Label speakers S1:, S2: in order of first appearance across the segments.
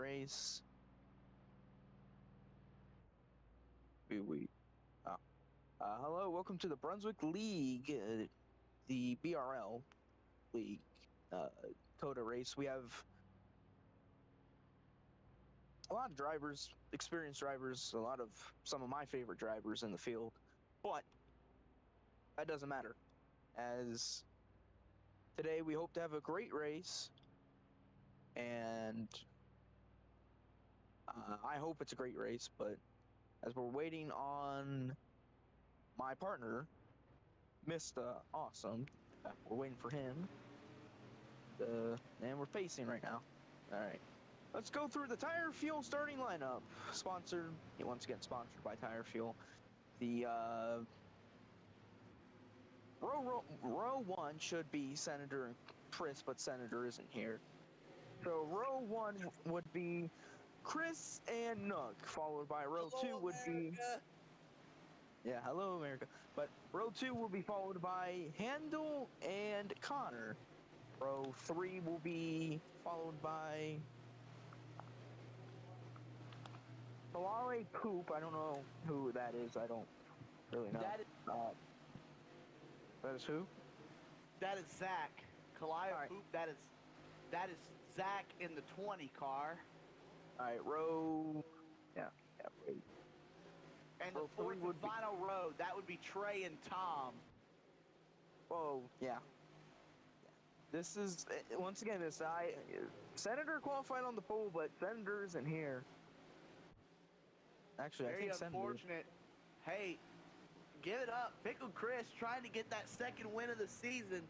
S1: race. Hello, welcome to the Brunswick League, the BRL League COTA race. We have a lot of drivers, experienced drivers, some of my favorite drivers in the field, but that doesn't matter, as today we hope to have a great race, and I hope it's a great race, but as we're waiting on my partner, Mr. Awesome, we're waiting for him, and we're pacing right now. All right. Let's go through the Tire Fuel starting lineup. Once again, sponsored by Tire Fuel. The row one should be Senator and Chris, but Senator isn't here. So row one would be Chris and Nook, followed by row two would be... Yeah, hello, America. But row two will be followed by Handel and Connor. Row three will be followed by Kalale Coop. I don't know who that is. I don't really know. That is who?
S2: That is Zach. Kalale Coop. That is Zach in the 20 car.
S1: All right, row. Yeah. Wait.
S2: And the fourth and final row, that would be Trey and Tom.
S1: Oh, yeah. This is, once again, Senator qualified on the pole, but Senator isn't here. Actually,
S2: very
S1: I think
S2: unfortunate. Hey, give it up. Pickle Chris trying to get that second win of the season.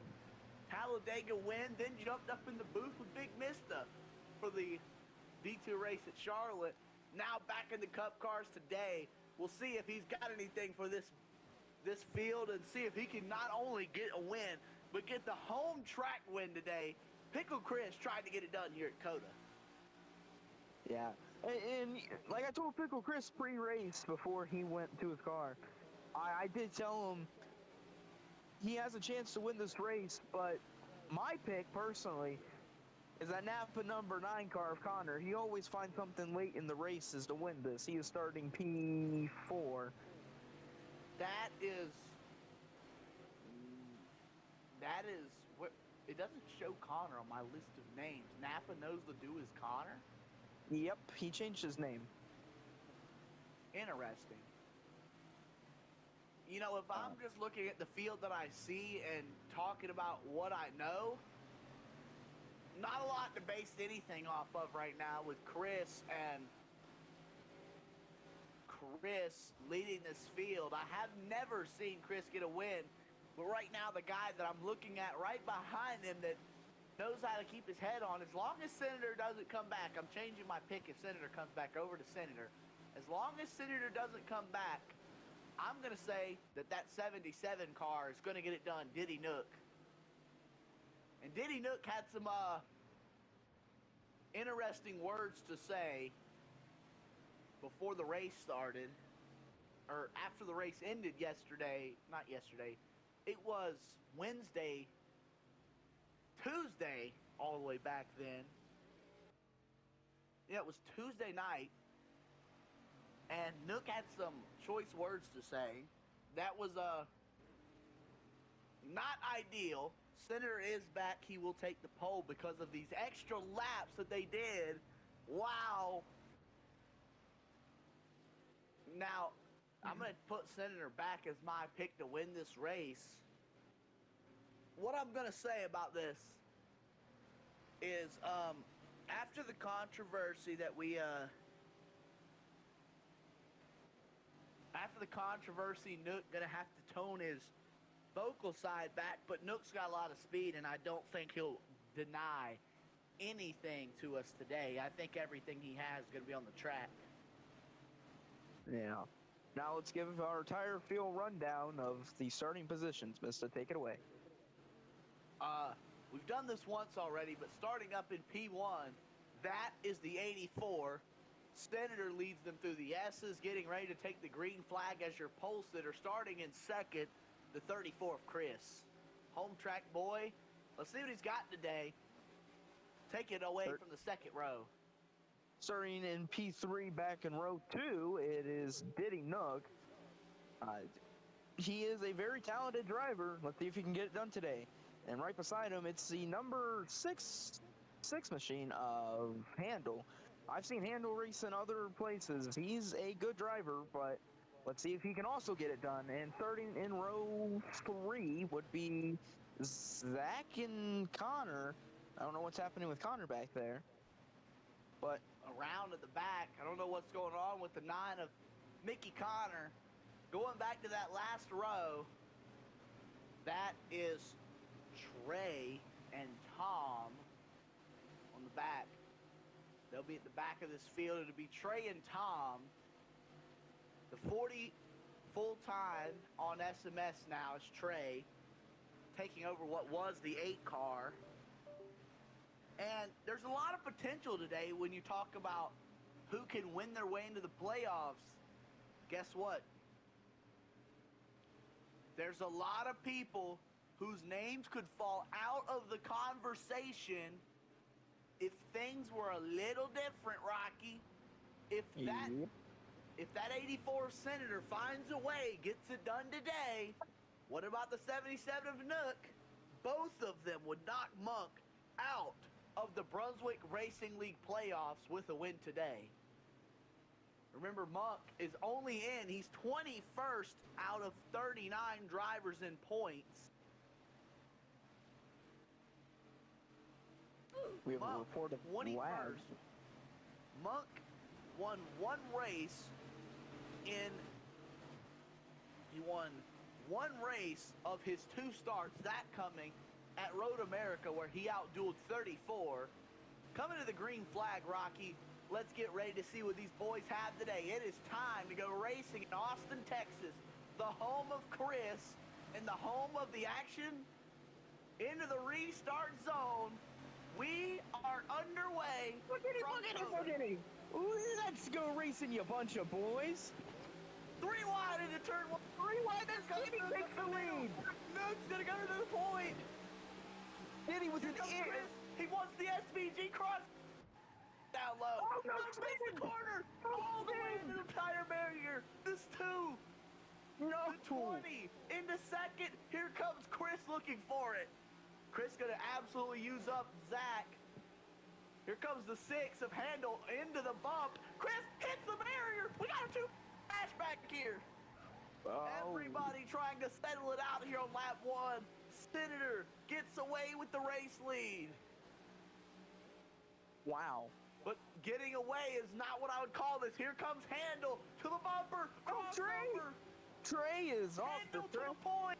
S2: Talladega win, then jumped up in the booth with Big Mista for the D2 race at Charlotte. Now back in the Cup cars today. We'll see if he's got anything for this field and see if he can not only get a win, but get the home track win today. Pickle Chris tried to get it done here at COTA.
S1: Yeah, and like I told Pickle Chris pre-race before he went to his car, I did tell him he has a chance to win this race, but my pick personally is that Napa number 9 car of Connor. He always finds something late in the races to win this. He is starting P4.
S2: That is what it doesn't show Connor on my list of names. Napa knows the dude is Connor.
S1: Yep, he changed his name.
S2: Interesting. You know, if I'm just looking at the field that I see and talking about what I know, not a lot to base anything off of right now with Chris leading this field. I have never seen Chris get a win, but right now the guy that I'm looking at right behind him that knows how to keep his head on, as long as Senator doesn't come back, I'm changing my pick if Senator comes back over to Senator. As long as Senator doesn't come back, I'm going to say that 77 car is going to get it done, Diddy Nook. And Diddy Nook had some interesting words to say before the race started, or after the race ended yesterday. Not yesterday. It was Tuesday, all the way back then. Yeah, it was Tuesday night. And Nook had some choice words to say. That was not ideal. Senator is back. He will take the pole because of these extra laps that they did. Wow. Now, I'm going to put Senator back as my pick to win this race. What I'm going to say about this is after the controversy that we... After the controversy, Nook going to have to tone his vocal side back, but Nook's got a lot of speed, and I don't think he'll deny anything to us today. I think everything he has is going to be on the track.
S1: Yeah. Now let's give our tire field rundown of the starting positions. Mister, take it away.
S2: We've done this once already, but starting up in P1, that is the 84. Senator leads them through the S's, getting ready to take the green flag as your pole sitter. Starting in second, the 34 of Chris. Home track boy. Let's see what he's got today. Take it away from the second row.
S1: Starting in P3 back in row 2, it is Diddy Nook. He is a very talented driver. Let's see if he can get it done today. And right beside him, it's the number six machine of Handle. I've seen Handle race in other places. He's a good driver, but let's see if he can also get it done. And starting in row 3 would be Zach and Connor. I don't know what's happening with Connor back there. But
S2: around at the back, I don't know what's going on with the 9 of Mickey Connor. Going back to that last row, that is Trey and Tom on the back. They'll be at the back of this field. It'll be Trey and Tom. The 40 full-time on SMS now is Trey, taking over what was the 8 car. And there's a lot of potential today when you talk about who can win their way into the playoffs. Guess what? There's a lot of people whose names could fall out of the conversation if things were a little different, Rocky. If that 84 Senator finds a way, gets it done today, what about the 77 of Nook? Both of them would knock Monk out of the Brunswick Racing League playoffs with a win today. Remember, Monk is only in, he's 21st out of 39 drivers in points.
S1: we have a
S2: Monk,
S1: report of
S2: 21st.
S1: lag.
S2: Monk won one race he won one race of his 2 starts, that coming at Road America where he outdueled 34. Coming to the green flag, Rocky. Let's get ready to see what these boys have today. It is time to go racing in Austin, Texas, the home of Chris and the home of the action. Into the restart zone. We are underway.
S1: Boogity. Let's go racing, you bunch of boys.
S2: 3 wide into turn 1. 3 wide.
S1: Diddy takes the lead.
S2: Nook's gonna go to the point.
S1: Diddy with an
S2: Chris. He wants the SVG cross. Down low.
S1: Oh, no,
S2: Nook makes the corner. All the way into the tire barrier. This 2.
S1: No.
S2: The 20 into second. Here comes Chris looking for it. Chris gonna absolutely use up Zach. Here comes the 6 of Handle into the bump. Chris hits the barrier. We got a 2 smash back here.
S1: Oh.
S2: Everybody trying to settle it out here on lap 1. Senator gets away with the race lead.
S1: Wow.
S2: But getting away is not what I would call this. Here comes Handle to the bumper. Crossover.
S1: Trey is off the
S2: Handle to the point.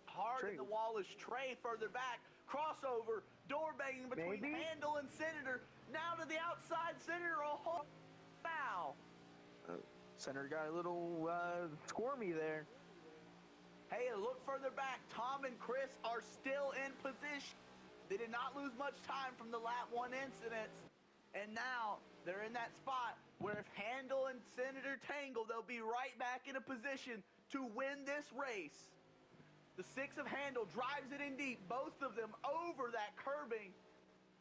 S2: Hard in the wall is Trey further back. Crossover. Door banging between Handle and Senator. Now to the outside. Senator a whole foul.
S1: Senator got a little squirmy there.
S2: Hey, look further back. Tom and Chris are still in position. They did not lose much time from the lap 1 incidents. And now they're in that spot where if Handle and Senator tangle, they'll be right back in a position to win this race. The 6 of Handle drives it in deep, both of them over that curbing.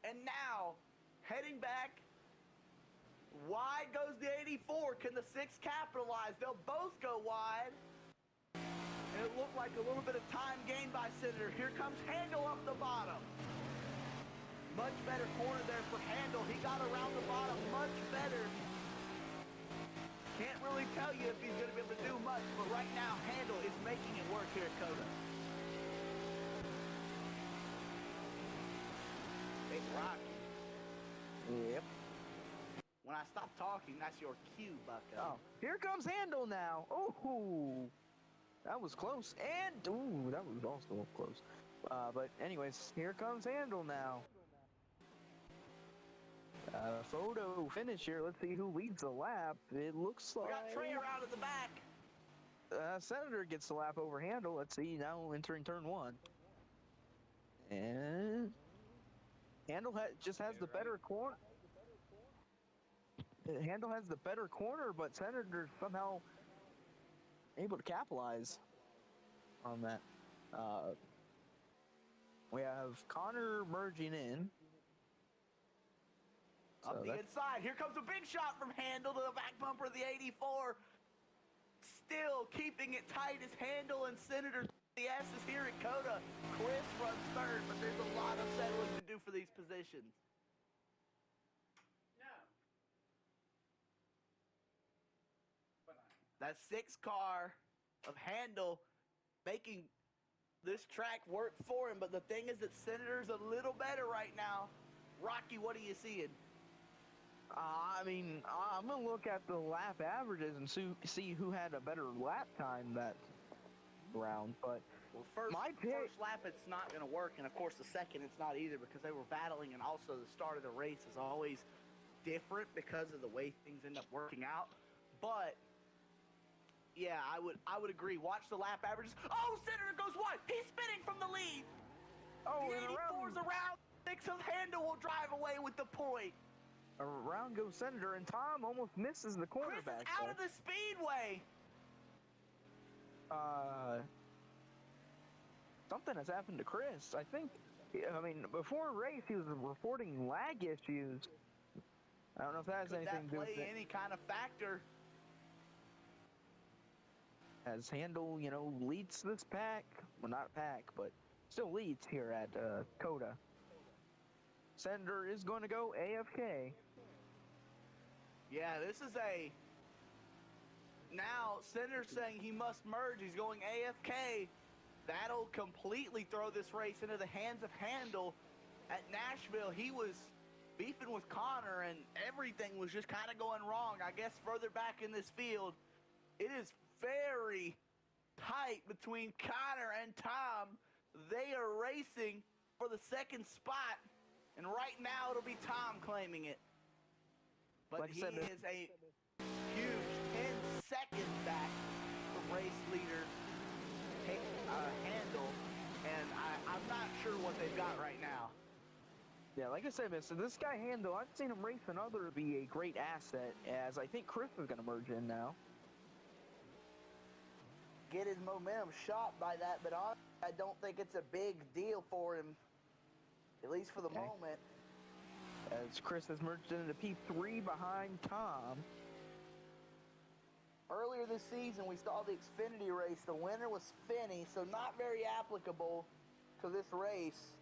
S2: And now, heading back, wide goes the 84. Can the 6 capitalize? They'll both go wide. And it looked like a little bit of time gained by Senator. Here comes Handle up the bottom. Much better corner there for Handle. He got around the bottom much better. Can't really tell you if he's going to be able to do much, but right now Handle is making it work here at COTA. Hey, Rocky.
S1: Yep.
S2: When I stop talking, that's your cue, Bucko.
S1: Oh, here comes Handle now. Oh, that was close. And, ooh, that was also close. But anyways, here comes Handle now. Photo finish here. Let's see who leads the lap. It looks like...
S2: We got Trey around at the back.
S1: Senator gets the lap over Handle. Let's see, now entering turn 1. And... Handle just has the better corner. Handle has the better corner, but Senator somehow able to capitalize on that. We have Connor merging in.
S2: Up
S1: So
S2: the inside. Here comes a big shot from Handel to the back bumper of the 84. Still keeping it tight as Handel and Senator the S's here at COTA. Chris runs third, but there's a lot of settling to do for these positions. That 6 car of Handel making this track work for him, but the thing is that Senator's a little better right now. Rocky, what are you seeing?
S1: I mean, I'm gonna look at the lap averages and see who had a better lap time that round. But
S2: Well, first lap it's not going to work, and of course the second it's not either because they were battling, and also the start of the race is always different because of the way things end up working out. But yeah, I would agree. Watch the lap averages. Oh, Senator goes wide. He's spinning from the lead.
S1: oh,
S2: The
S1: and
S2: 84's around 6 of Handel will drive away with the point.
S1: around goes Senator, and Tom almost misses the corner
S2: Chris
S1: back
S2: is out of the speedway.
S1: Something has happened to Chris. I think, I mean, before race, he was reporting lag issues. I don't know if that has
S2: Could
S1: anything
S2: that
S1: to do with
S2: play
S1: it.
S2: any kind of factor?
S1: As Handel, leads this pack. Well, not pack, but still leads here at COTA. Senator is going to go AFK.
S2: Yeah, this is now Senator's saying he must merge. He's going AFK. That'll completely throw this race into the hands of Handel. At Nashville, he was beefing with Connor, and everything was just kind of going wrong. I guess further back in this field, it is very tight between Connor and Tom. They are racing for the second spot, and right now it'll be Tom claiming it. But
S1: Like I
S2: he
S1: said,
S2: is a huge 10 seconds back from race leader Handel, and I'm not sure what they've got right now.
S1: Yeah, like I said, Mister, this guy Handel, I've seen him race another be a great asset, as I think Chris is going to merge in now.
S2: Get his momentum shot by that, but I don't think it's a big deal for him, at least for the moment.
S1: As Chris has merged into P3 behind Tom.
S2: Earlier this season, we saw the Xfinity race. The winner was Finney, so not very applicable to this race.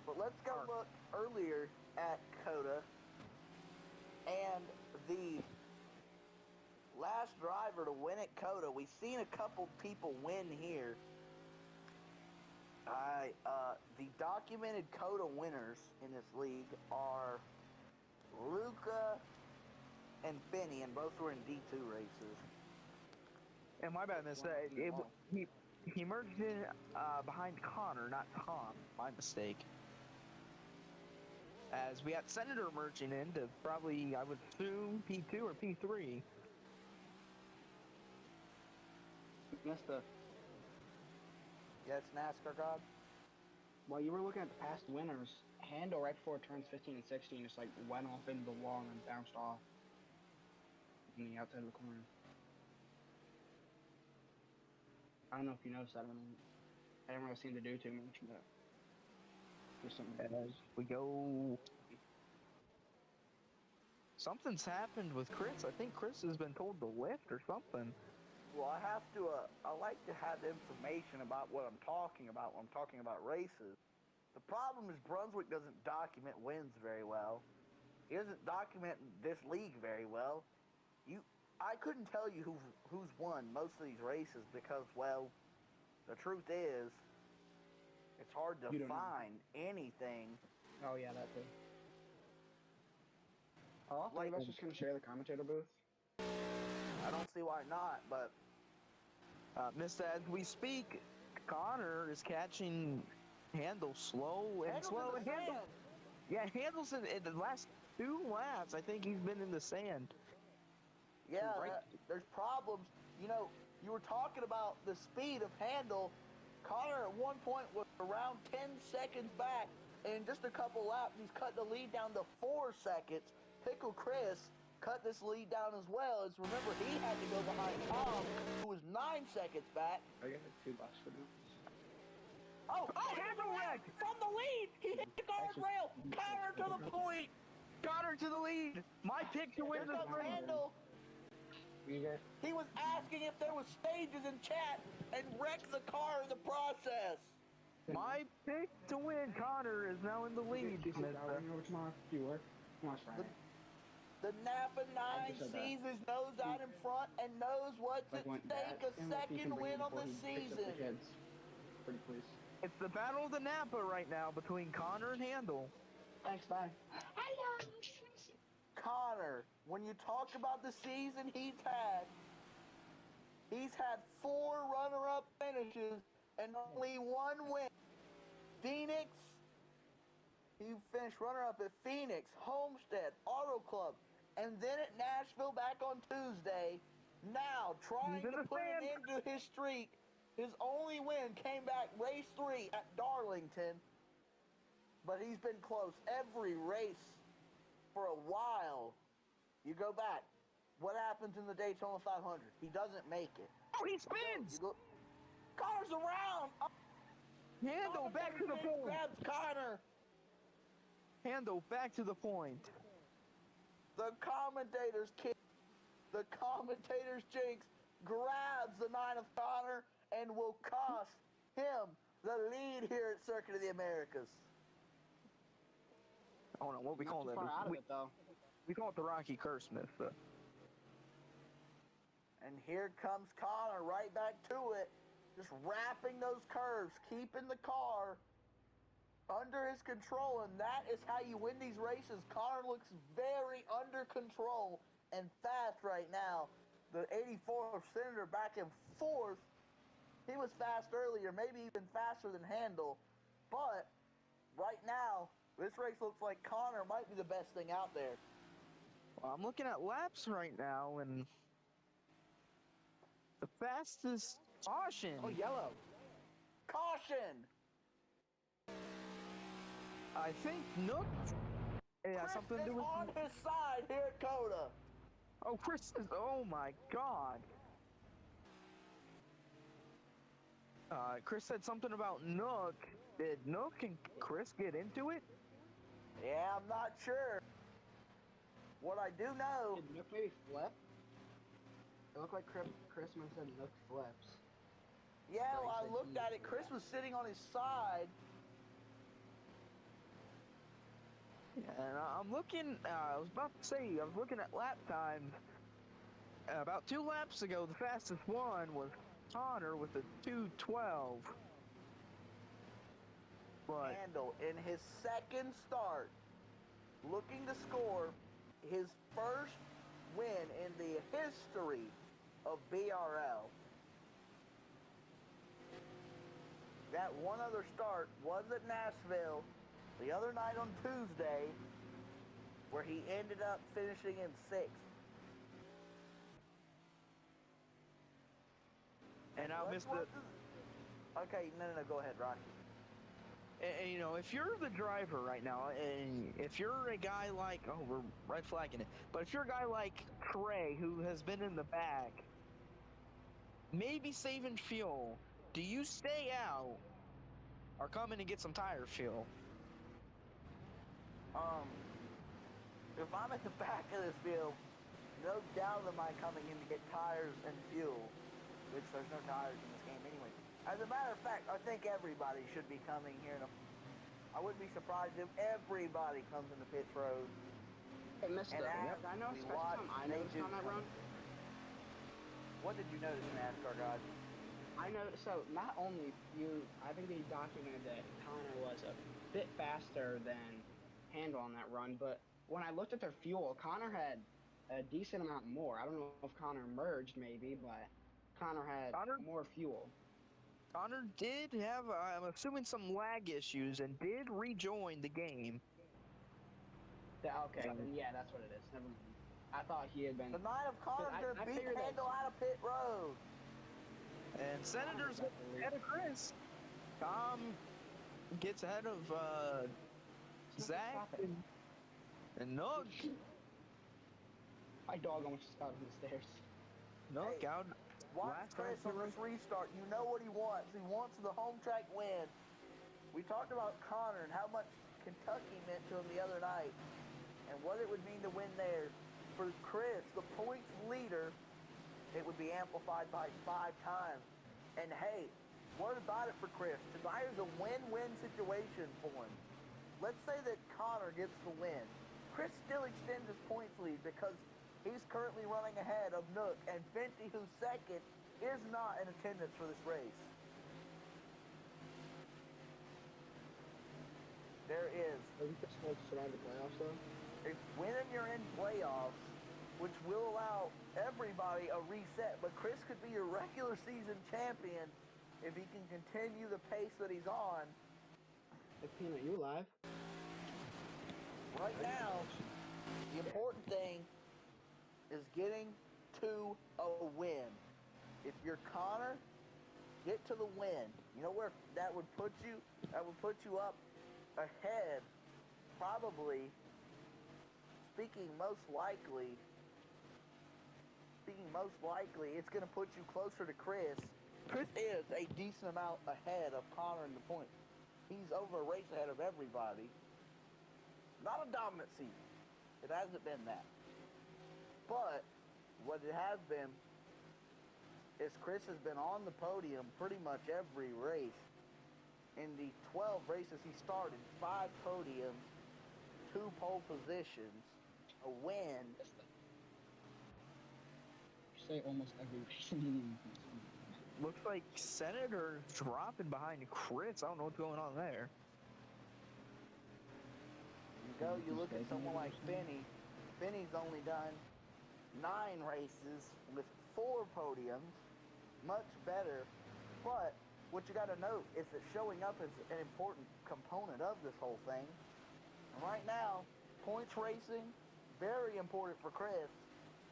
S2: But let's go look earlier at COTA. And the last driver to win at COTA, we've seen a couple people win here. The documented COTA winners in this league are Luca and Finney, and both were in D2 races.
S1: And my bad, Mister, he merged in behind Connor, not Tom. My mistake. As we got Senator merging into probably, I would assume, P2 or P3.
S3: Mister,
S2: Yes, NASCAR God.
S3: while you were looking at the past winners, Handel right before turns 15 and 16 just like went off into the wall and bounced off on the outside of the corner. I don't know if you noticed that or not. I haven't really seen to do too much, but there's something.
S1: As we go, something's happened with Chris. I think Chris has been told to lift or something.
S2: Well, I like to have information about what I'm talking about when I'm talking about races. The problem is Brunswick doesn't document wins very well. He doesn't document this league very well. I couldn't tell you who's won most of these races because, well, the truth is, it's hard to find anything.
S3: Oh yeah, that too. Are all three of us just gonna share the commentator booth?
S2: I don't see why not, but
S1: Mister, as we speak, Connor is catching Handel slow and slow and Handel. Yeah, Handel's in the last 2 laps. I think he's been in the sand.
S2: yeah, there's problems. You know, you were talking about the speed of Handel. Connor at one point was around 10 seconds back, and in just a couple laps, he's cut the lead down to 4 seconds. Pickle Chris cut this lead down as well. As remember, he had to go behind Tom, who was 9 seconds back.
S3: I got $2 for them.
S2: Oh,
S1: Handle wreck!
S2: from the lead! He hit the guardrail! Counter to the point!
S1: Got her to the lead. My pick to win
S2: Here
S1: the
S2: comes
S1: sprint.
S2: Handel.
S3: You guys,
S2: He was asking if there was stages in chat and wrecked the car in the process.
S1: My pick to win. Connor is now in the lead.
S3: Tuesday,
S1: Mister.
S3: I'll ring over tomorrow. Do you work? Tomorrow's Friday.
S2: The Napa 9
S3: just said that.
S2: sees his nose out in front and knows what's
S3: Like
S2: at
S3: when
S2: stake.
S3: Dad,
S2: A
S3: and if he can
S2: second
S3: bring
S2: win
S3: it
S2: on
S3: before
S2: the
S3: he picks up the
S2: season.
S3: kids. Pretty please.
S1: It's the battle of the Napa right now between Connor and Handel.
S3: Thanks, bye.
S2: Connor, when you talk about the season he's had 4 runner-up finishes and only 1 win. Phoenix, he finished runner-up at Phoenix, Homestead, Auto Club, and then at Nashville back on Tuesday. Now, trying
S1: He's in
S2: to
S1: the
S2: put an
S1: sand.
S2: end to his streak, his only win came back race 3 at Darlington, but he's been close every race for a while. You go back. What happens in the Daytona 500? He doesn't make it.
S1: Oh, he spins.
S2: Connor's around. Oh,
S1: Handel back to the point.
S2: grabs Connor.
S1: Handel back to the point.
S2: The commentator's kick. The commentator's jinx grabs the 9 of Connor and will cost him the lead here at Circuit of the Americas.
S1: Oh no, what we
S3: Not
S1: call
S3: too
S1: that?
S3: far out of it though.
S1: We call it the Rocky Curse myth.
S2: And here comes Connor right back to it. Just wrapping those curves, keeping the car under his control, and that is how you win these races. Connor looks very under control and fast right now. The 84 Senator back in 4th. He was fast earlier, maybe even faster than Handel. But right now, this race looks like Connor might be the best thing out there.
S1: Well, I'm looking at laps right now, and the fastest caution.
S2: Oh, yellow. Caution!
S1: I think Nook. Yeah,
S2: Chris
S1: something to
S2: is
S1: do with.
S2: on his side here at COTA.
S1: Oh, Chris is. Oh my God. Chris said something about Nook. Did Nook and Chris get into it?
S2: Yeah, I'm not sure. What I do know,
S3: Did Nook maybe flip? It looked like Chris must have Nook flips.
S2: yeah, well, I looked at it. Chris was sitting on his side.
S1: And I'm looking. I was about to say. I was looking at lap times. About 2 laps ago, the fastest one was Connor with a 2:12. But
S2: Handel in his second start, looking to score his first win in the history of BRL. That one other start was at Nashville the other night on Tuesday, where he ended up finishing in 6th.
S1: and I missed the.
S2: Okay, no, go ahead, Rocky.
S1: And, you know, if you're the driver right now, and if you're a guy like, oh, we're red flagging it, but if you're a guy like Trey, who has been in the back, maybe saving fuel, do you stay out or come in and get some tire fuel?
S2: If I'm at the back of this field, no doubt am I coming in to get tires and fuel, which there's no tires in this game anyway. As a matter of fact, I think everybody should be coming here. I wouldn't be surprised if everybody comes into Pitts Road.
S3: Hey, Mister,
S2: And
S3: I know
S2: we
S3: especially
S2: watch,
S3: something I
S2: they
S3: noticed
S2: do
S3: on that
S2: come.
S3: run.
S2: What did you notice in NASCAR, God?
S3: I know, so not only I think they documented that Connor was a bit faster than Handel on that run, but when I looked at their fuel, Connor had a decent amount more. I don't know if Connor merged maybe, but Connor had more fuel.
S1: Connor did have, I'm assuming, some lag issues and did rejoin the game.
S3: Okay, then yeah, that's what it is. Never mind. I thought he had been.
S2: The 9 of Connor's going to beat
S3: figured that-
S2: Handel out of Pit Road.
S1: And Senator's ahead of Chris. Tom gets ahead of Zach and Nook.
S3: My dog almost just got on the stairs.
S1: Nook out.
S2: Watch
S1: last
S2: Chris
S1: time
S2: on this restart. You know what he wants. He wants the home track win. We talked about Connor and how much Kentucky meant to him the other night and what it would mean to win there. For Chris, the points leader, it would be amplified by 5 times. And hey, what about it for Chris? Tonight is a win-win situation for him. Let's say that Connor gets the win. Chris still extends his points lead because he's currently running ahead of Nook, and Fenty, who's second, is not in attendance for this race. There is.
S3: Are you just supposed to survive the playoffs, though?
S2: It's winning you're in playoffs, which will allow everybody a reset, but Chris could be your regular season champion if he can continue the pace that he's on.
S3: Hey, Peanut, you alive?
S2: Right now, the important thing is getting to a win. If you're Connor, get to the win. You know where that would put you? That would put you up ahead, probably, speaking most likely, it's going to put you closer to Chris. Chris is a decent amount ahead of Connor in the points. He's over a race ahead of everybody. Not a dominant season. It hasn't been that. But what it has been is Chris has been on the podium pretty much every race. In the 12 races he started, 5 podiums, 2 pole positions, a win.
S3: You say almost every race.
S1: Looks like Senator dropping behind Chris. I don't know what's going on there.
S2: You look at someone like Finney. Finney's only done 9 races with 4 podiums, much better. But what you got to note is that showing up is an important component of this whole thing. And right now, points racing, very important for Chris,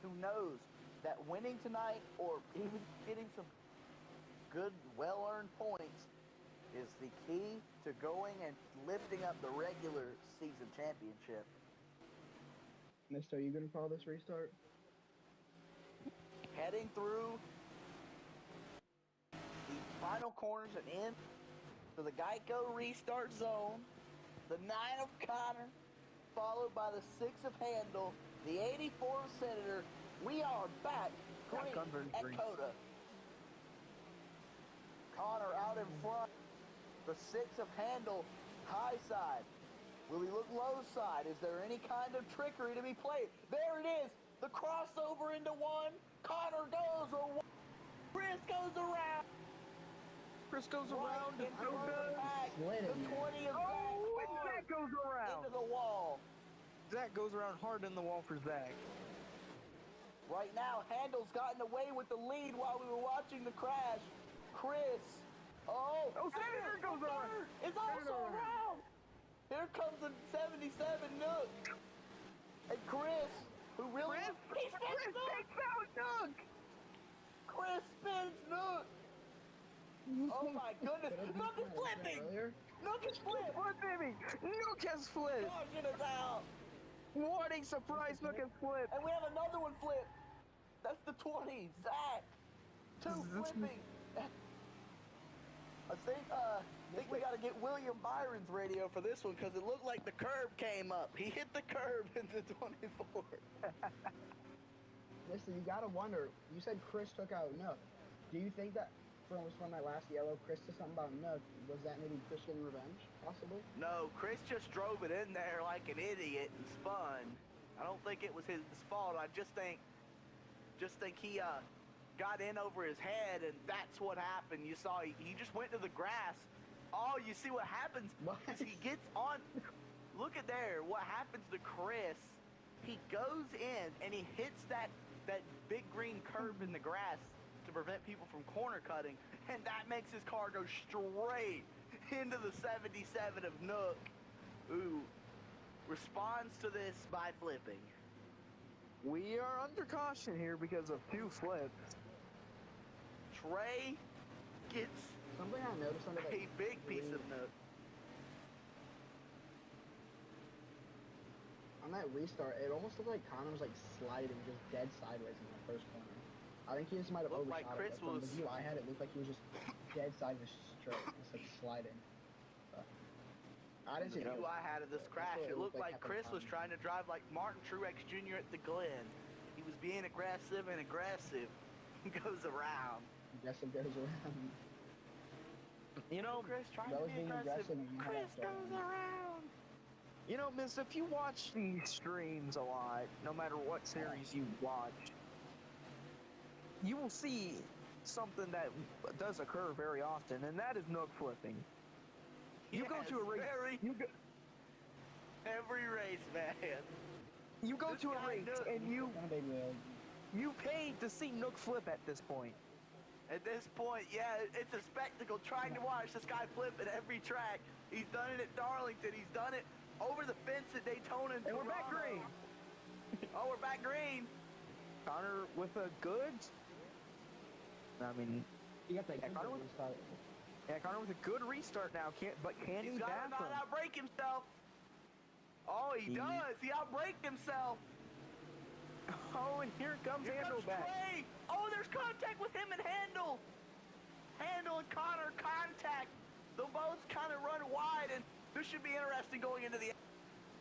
S2: who knows that winning tonight or even getting some good, well-earned points is the key to going and lifting up the regular season championship.
S3: Mister, are you gonna call this restart?
S2: Heading through the final corners and in to the Geico restart zone. The 9 of Connor, followed by the 6 of Handel, the 84 of Senator. We are back green at COTA. Connor out in front. The 6 of Handel, high side. Will he look low side? Is there any kind of trickery to be played? There it is. The crossover into 1. Connor goes away. Chris goes around.
S1: Chris goes around and so does.
S2: The 20 of
S1: and
S2: Zach
S1: Zach goes around.
S2: into the wall.
S1: Zach goes around hard in the wall for Zach.
S2: Right now, Handel's gotten away with the lead while we were watching the crash. Chris. Oh,
S1: Senator goes around.
S2: Is also around. Here comes the 77 Nook. And Chris, who really...
S1: Chris takes out Nook.
S2: Chris spins Nook. Oh my goodness. Nook is flipping. Nook is flipped.
S1: What, baby? Nook has flipped.
S2: Caution is out.
S1: What a surprise Nook has flipped.
S2: And we have another one flip. That's the 20. Zach. 2 flipping. I think we got to get William Byron's radio for this one because it looked like the curb came up. He hit the curb into 24.
S3: Listen, you gotta wonder. You said Chris took out Nook. Do you think that from that last yellow, Chris did something about Nook? Was that maybe Chris getting revenge, possibly?
S2: No, Chris just drove it in there like an idiot and spun. I don't think it was his fault. I just think he got in over his head, and that's what happened. You saw he just went to the grass. Oh, you see what happens?
S3: What?
S2: Is he gets on. Look at there. What happens to Chris? He goes in and he hits that big green curb in the grass to prevent people from corner cutting, and that makes his car go straight into the 77 of Nook, who responds to this by flipping.
S1: We are under caution here because of 2 flips.
S2: Trey gets
S3: Something I noticed under
S2: a big piece of Nook.
S3: On that restart, it almost looked like Connor was like sliding just dead sideways in that first corner. I think he just might have
S2: Looked
S3: overshot
S2: like Chris
S3: it, but from the
S2: was-
S3: view I had, it looked like he was just dead sideways straight, just like sliding. But I didn't see
S2: The
S3: that.
S2: view I had of this crash,
S3: what
S2: it
S3: it
S2: looked
S3: looked like
S2: like Chris was trying to drive like Martin Truex Jr. at the Glen. He was being aggressive and aggressive. Goes around.
S3: Aggressive goes around.
S1: You know,
S2: Chris trying
S3: That
S2: to
S3: was
S2: be
S3: being
S2: aggressive.
S3: aggressive and you had
S2: Chris
S3: that
S2: goes
S3: going.
S2: around.
S1: you know, Miss, if you watch these streams a lot, no matter what series you watch, you will see something that does occur very often, and that is nook flipping. You go
S2: Yes,
S1: to a race.
S2: Every race, man.
S1: You go
S2: This
S1: to a
S2: guy
S1: race,
S2: Nook-
S1: and you
S3: Not a big deal.
S1: paid to see Nook flip at this point.
S2: At this point, yeah, it's a spectacle trying to watch this guy flip at every track. He's done it at Darlington. He's done it over the fence at Daytona and
S1: And we're back
S2: Toronto.
S1: green.
S2: Oh, we're back green.
S1: Connor with a good. I mean,
S3: You got that
S1: Yeah,
S3: good
S1: Connor
S3: one
S1: was-
S3: start.
S1: yeah, Connor with a good restart now. Can he
S2: He's got to
S1: back
S2: not
S1: him?
S2: outbrake himself. Oh, he
S1: He-
S2: does. He outbraked himself.
S1: Oh, and here comes
S2: Here
S1: Handel
S2: comes
S1: back.
S2: Trey. Oh, there's contact with him and Handel. Handel and Connor contact. They'll both kind of run wide, and this should be interesting going into the.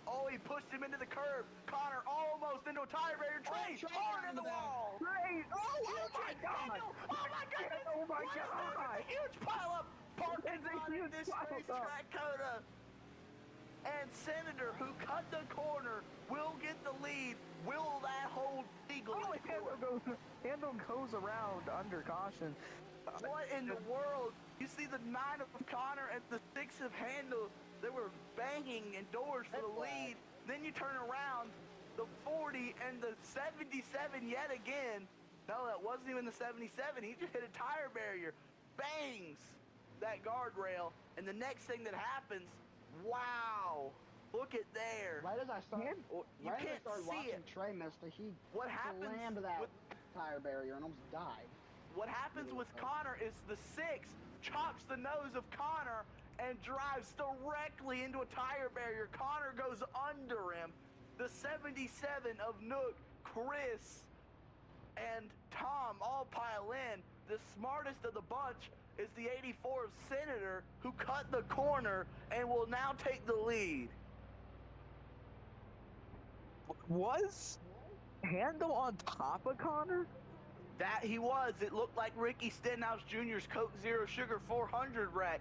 S2: Oh, he pushed him into the curb. Connor almost into a tire barrier. Trey
S3: Trey
S2: hard in
S3: into
S2: the
S3: that.
S2: wall.
S1: Trey! Oh my God!
S2: Handel. Oh my goodness!
S1: Oh my
S2: What is this?
S1: God!
S2: It's a huge pileup. Parking
S1: It's a
S2: lot
S1: huge
S2: at this
S1: pileup.
S2: racetrack, Coda. And Senator, who cut the corner, will get the lead. Will that hold legally?
S1: Oh, Handel goes around under caution.
S2: What in the world? You see the 9 of Connor and the 6 of Handel. They were banging indoors for the lead. Then you turn around, the 40 and the 77 yet again. No, that wasn't even the 77. He just hit a tire barrier. Bangs that guardrail. And the next thing that happens, wow. Look at there.
S3: Right as I started,
S2: You
S3: right as I
S2: can't
S3: started
S2: see
S3: watching
S2: it.
S3: Trey, Mister, he
S2: What happens
S3: slammed that
S2: with
S3: tire barrier and almost died.
S2: What happens with Connor is the 6 chops the nose of Connor and drives directly into a tire barrier. Connor goes under him. The 77 of Nook, Chris, and Tom all pile in. The smartest of the bunch is the 84 of Senator, who cut the corner and will now take the lead.
S1: Was Handel on top of Connor?
S2: That he was. It looked like Ricky Stenhouse Jr.'s Coke Zero Sugar 400 wreck.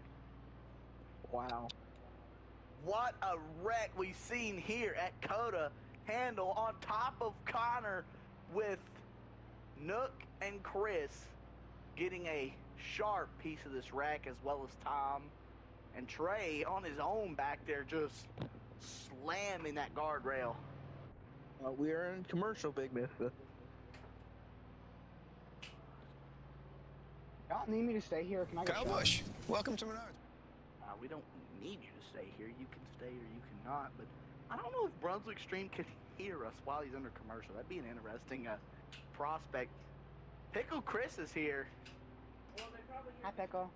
S1: Wow.
S2: What a wreck we've seen here at COTA. Handel on top of Connor with Nook and Chris getting a sharp piece of this wreck, as well as Tom and Trey on his own back there just slamming that guardrail.
S1: We are in commercial, Big Mister.
S3: Y'all need me to stay here? Can I get
S4: Kyle
S3: shot?
S4: Busch, welcome to Menards.
S2: We don't need you to stay here. You can stay or you cannot, but I don't know if Brunswick Stream can hear us while he's under commercial. That'd be an interesting prospect. Pickle Chris is here.
S3: Hi, Pecco.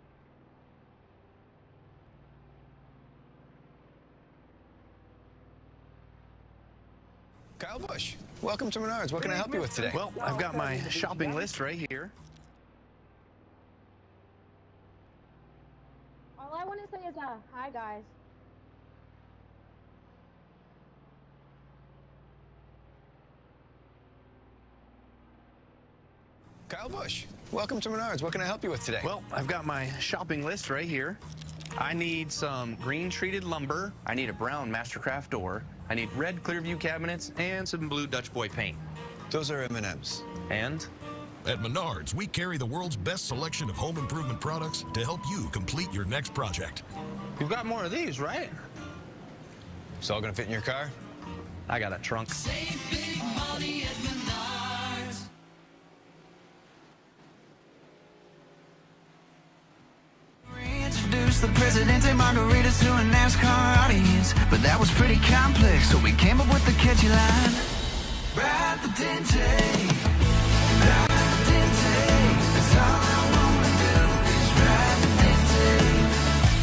S4: Kyle Busch, welcome to Menards. What can I help you with today?
S5: Well, I've got my shopping list right here.
S6: All I want to say is, hi guys.
S4: Kyle Busch, welcome to Menards. What can I help you with today?
S5: Well, I've got my shopping list right here. I need some green treated lumber. I need a brown Mastercraft door. I need red Clearview cabinets and some blue Dutch Boy paint.
S4: Those are M&Ms.
S5: And
S7: At Menards, we carry the world's best selection of home improvement products to help you complete your next project.
S5: you've got more of these, right?
S4: It's all gonna fit in your car?
S5: I got a trunk.
S8: Introduced the Presidente margaritas to a NASCAR audience, but that was pretty complex, so we came up with the catchy line. Ride the Dente, ride the Dente, that's all I wanna do is ride the Dente.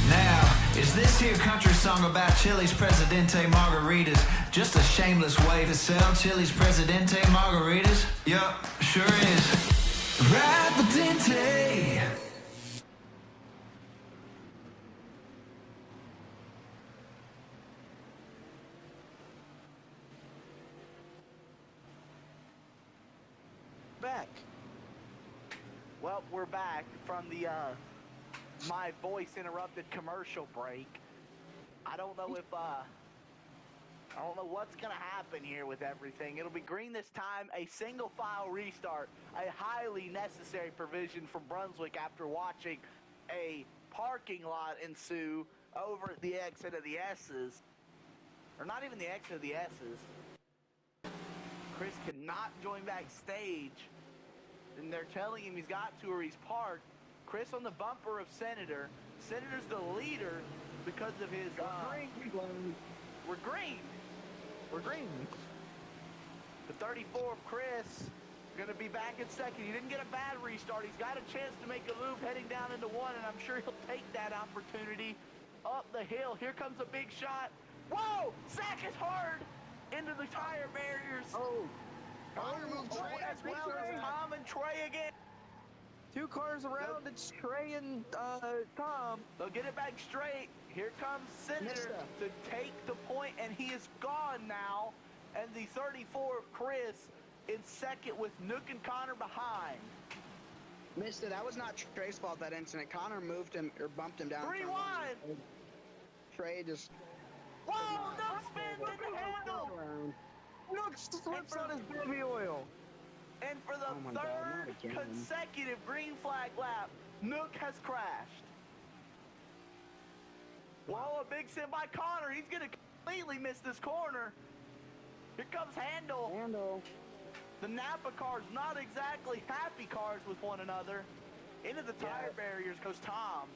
S8: Now, is this here country song about Chili's Presidente margaritas just a shameless way to sell Chili's Presidente margaritas? Yup, sure is. Ride the Dente.
S1: back.
S2: Well, we're back from the my voice interrupted commercial break. I don't know what's gonna happen here with everything. It'll be green this time, a single file restart, a highly necessary provision from Brunswick after watching a parking lot ensue over at the exit of the S's. Or not even the exit of the S's. Chris cannot join backstage. And they're telling him he's got to or he's parked. Chris on the bumper of Senator. Senator's the leader because of his We're green.
S1: We're green.
S2: The 34 of Chris gonna be back in second. He didn't get a bad restart. He's got a chance to make a move heading down into one, and I'm sure he'll take that opportunity up the hill. Here comes a big shot. Whoa! Sack is hard into the tire barriers. As well as Tom and Trey again.
S1: 2 cars around. It's Trey and Tom.
S2: They'll get it back straight. Here comes Senator to take the point, and he is gone now. And the 34 of Chris in second with Nook and Connor behind.
S3: Mister, that was not Trey's fault, that incident. Connor moved him or bumped him down.
S2: 3-1.
S3: Trey just...
S2: Whoa, Nook spins in the handle.
S1: Nook slips on his baby oil.
S2: And for the third consecutive green flag lap, Nook has crashed. Whoa, a big sin by Connor. He's going to completely miss this corner. Here comes Handel. The Napa cars, not exactly happy cars with one another. Into the tire barriers goes Tom.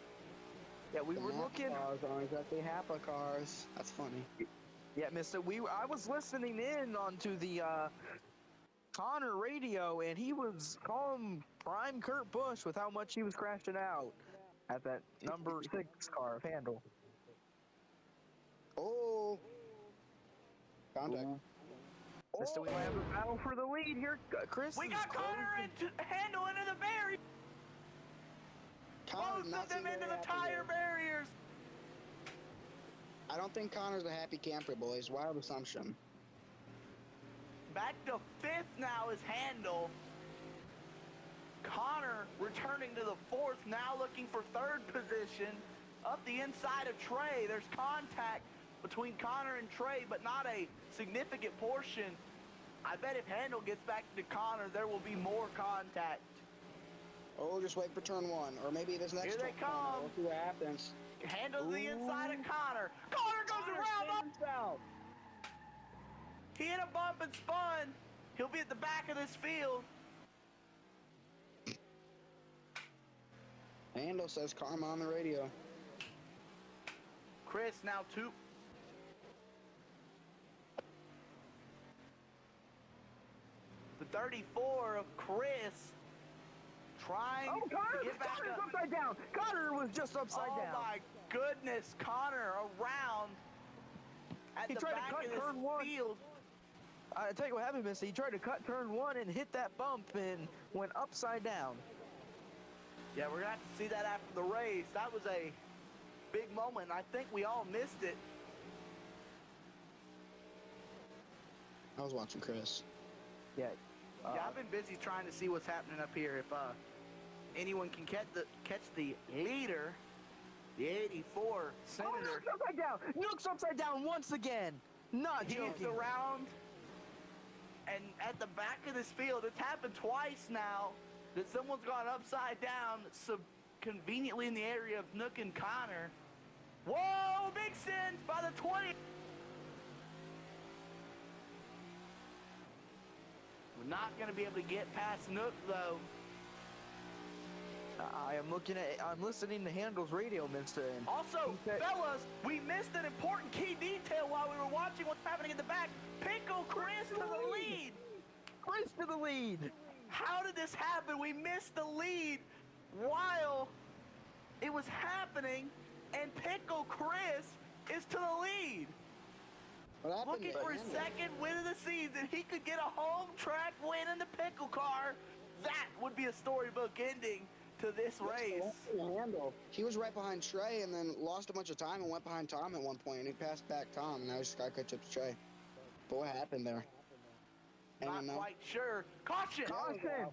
S1: Yeah, we were looking.
S3: Cars aren't exactly Hapa cars. That's funny.
S1: Yeah, mister, I was listening in onto the Connor radio, and he was calling prime Kurt Busch with how much he was crashing out at that number 6 car of Handel.
S3: Oh. Contact.
S1: Mister, we might have a battle for the lead here. Chris,
S2: we got Connor and Handel into the barrier. Both of them into the tire barriers.
S3: I don't think Connor's a happy camper, boys. Wild assumption.
S2: Back to 5th now is Handel. Connor returning to the 4th, now looking for 3rd position. Up the inside of Trey, there's contact between Connor and Trey, but not a significant portion. I bet if Handel gets back to Connor, there will be more contact.
S3: Oh, just wait for turn 1, or maybe this next
S2: Here they come.
S3: We'll see what happens.
S2: Handle the inside of Connor. Connor goes around. He hit a bump and spun. He'll be at the back of this field.
S3: Handel says karma on the radio.
S2: Chris now 2. The 34 of Chris trying to get back
S1: Connor's
S2: up.
S1: upside down. Connor was just upside down.
S2: Oh my goodness, Connor around at
S1: He
S2: the
S1: tried to
S2: back
S1: cut
S2: of this
S1: turn 1.
S2: field.
S1: I tell you what happened, Missy. He tried to cut turn 1 and hit that bump and went upside down.
S2: Yeah, we're gonna have to see that after the race. That was a big moment. I think we all missed it.
S3: I was watching Chris.
S1: Yeah.
S2: Yeah, I've been busy trying to see what's happening up here. If anyone can catch the leader, the 84 Senator.
S1: Oh, Nook's upside down. Nook's upside down once again. Not joking.
S2: He's around and at the back of this field. It's happened twice now that someone's gone upside down conveniently in the area of Nook and Connor. Whoa, big send by the 20. We're not going to be able to get past Nook, though.
S1: I'm listening to Handel's radio, Mister.
S2: Also, fellas, we missed an important key detail while we were watching what's happening in the back. Pickle Chris to the lead.
S1: Chris to the lead.
S2: How did this happen? We missed the lead while it was happening, and Pickle Chris is to the lead. Looking for his second win of the season. He could get a home track win in the Pickle car. That would be a storybook ending to this race.
S3: He was right behind Trey and then lost a bunch of time and went behind Tom at one point, and he passed back Tom, and now he's got to catch up to Trey. But what happened there?
S2: Not quite sure. Caution!
S1: Caution!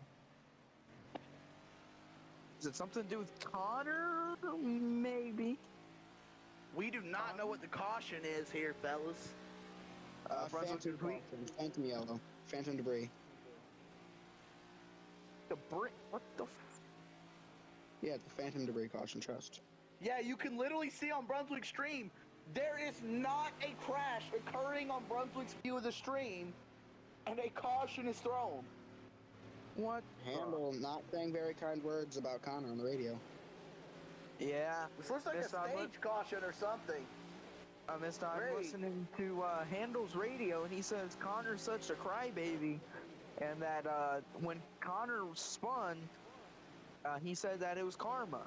S1: Is it something to do with Connor? Maybe.
S2: We do not know what the caution is here, fellas.
S1: Brunswick
S3: Phantom
S1: debris.
S3: caution, Phantom yellow. Phantom debris.
S1: What the?
S3: Yeah, the phantom debris caution, trust.
S2: Yeah, you can literally see on Brunswick stream, there is not a crash occurring on Brunswick's view of the stream, and a caution is thrown.
S1: What?
S3: Handle not saying very kind words about Connor on the radio.
S1: Yeah.
S2: This looks like a
S1: Miss, I'm
S2: stage caution or something.
S1: Mr. I'm
S2: Great.
S1: listening to Handel's radio, and he says Connor's such a crybaby, and that when Connor spun, he said that it was karma.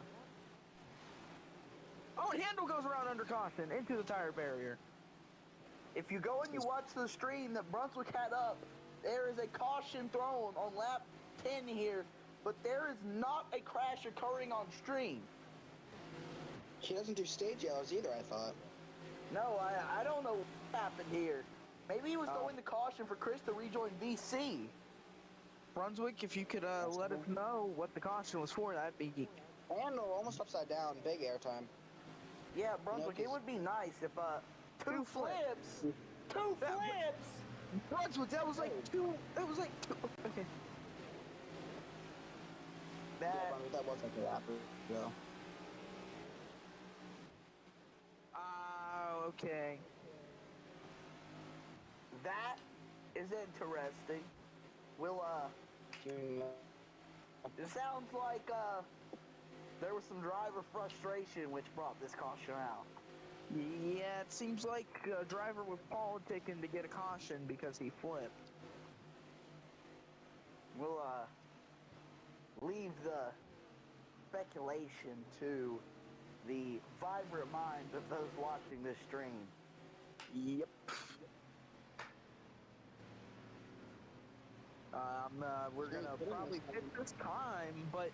S1: Oh, and Handel goes around under caution into the tire barrier.
S2: If you go and you watch the stream that Brunswick had up, there is a caution thrown on lap 10 here, but there is not a crash occurring on stream.
S3: She doesn't do stage yellows either, I thought.
S2: No, I don't know what happened here. Maybe he was throwing the caution for Chris to rejoin VC.
S1: Brunswick, if you could let us know what the caution was for, that'd be geek.
S3: Handle almost upside down, big airtime.
S2: Yeah, Brunswick, it would be nice if two flips. Two flips!
S1: Brunswick, that was like two. That was like two. Okay.
S2: That,
S3: That was like a lap ago.
S1: Okay.
S2: that is interesting. We'll, it sounds like, there was some driver frustration which brought this caution out.
S1: Yeah, it seems like a driver was politicking to get a caution because he flipped.
S2: We'll, leave the speculation to the vibrant minds of those watching this stream.
S1: Yep. We're gonna probably pit this time, but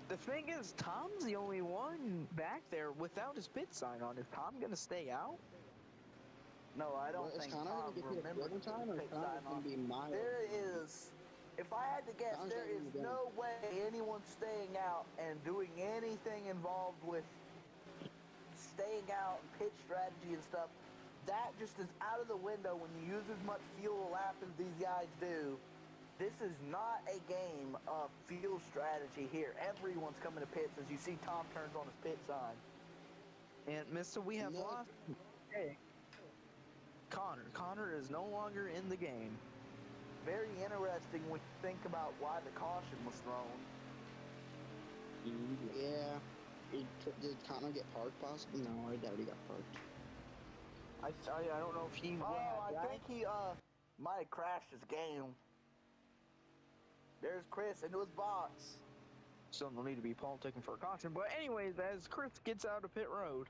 S1: the thing is, Tom's the only one back there without his pit sign on. Is Tom gonna stay out?
S2: No, I don't think Tom remembers the pit sign on. There is, if I had to guess, there is no way anyone's staying out and doing anything involved with staying out, pitch strategy and stuff. That just is out of the window when you use as much fuel a lap as these guys do. This is not a game of fuel strategy here. Everyone's coming to pits as you see Tom turns on his pit sign.
S1: And Mister, we have lost. Hey, Connor is no longer in the game.
S2: Very interesting when you think about why the caution was thrown.
S3: Yeah. Did Connor get parked possibly? No, I doubt he got parked.
S1: I don't know if he.
S2: I think he might have crashed his game. There's Chris into his box.
S1: Still no need to be politicking for a caution, but anyways, as Chris gets out of pit road,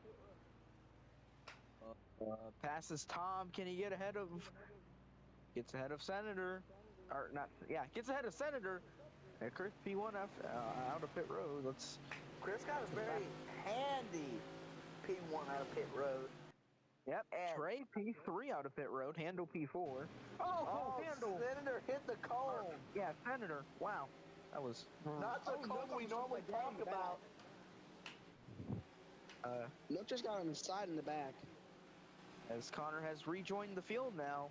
S1: passes Tom. Can he get ahead of? Gets ahead of Senator, or not? Yeah, gets ahead of Senator. And Chris P1 out of pit road.
S2: Chris got a very handy P1 out of pit road.
S1: Yep.
S2: And
S1: Trey P3 out of pit road. Handle P4. Oh, Handle.
S2: Senator hit the cone.
S1: Yeah, Senator. Wow. That was
S2: not the cone we normally talk about.
S3: Nook just got on the side and the back.
S1: As Connor has rejoined the field now.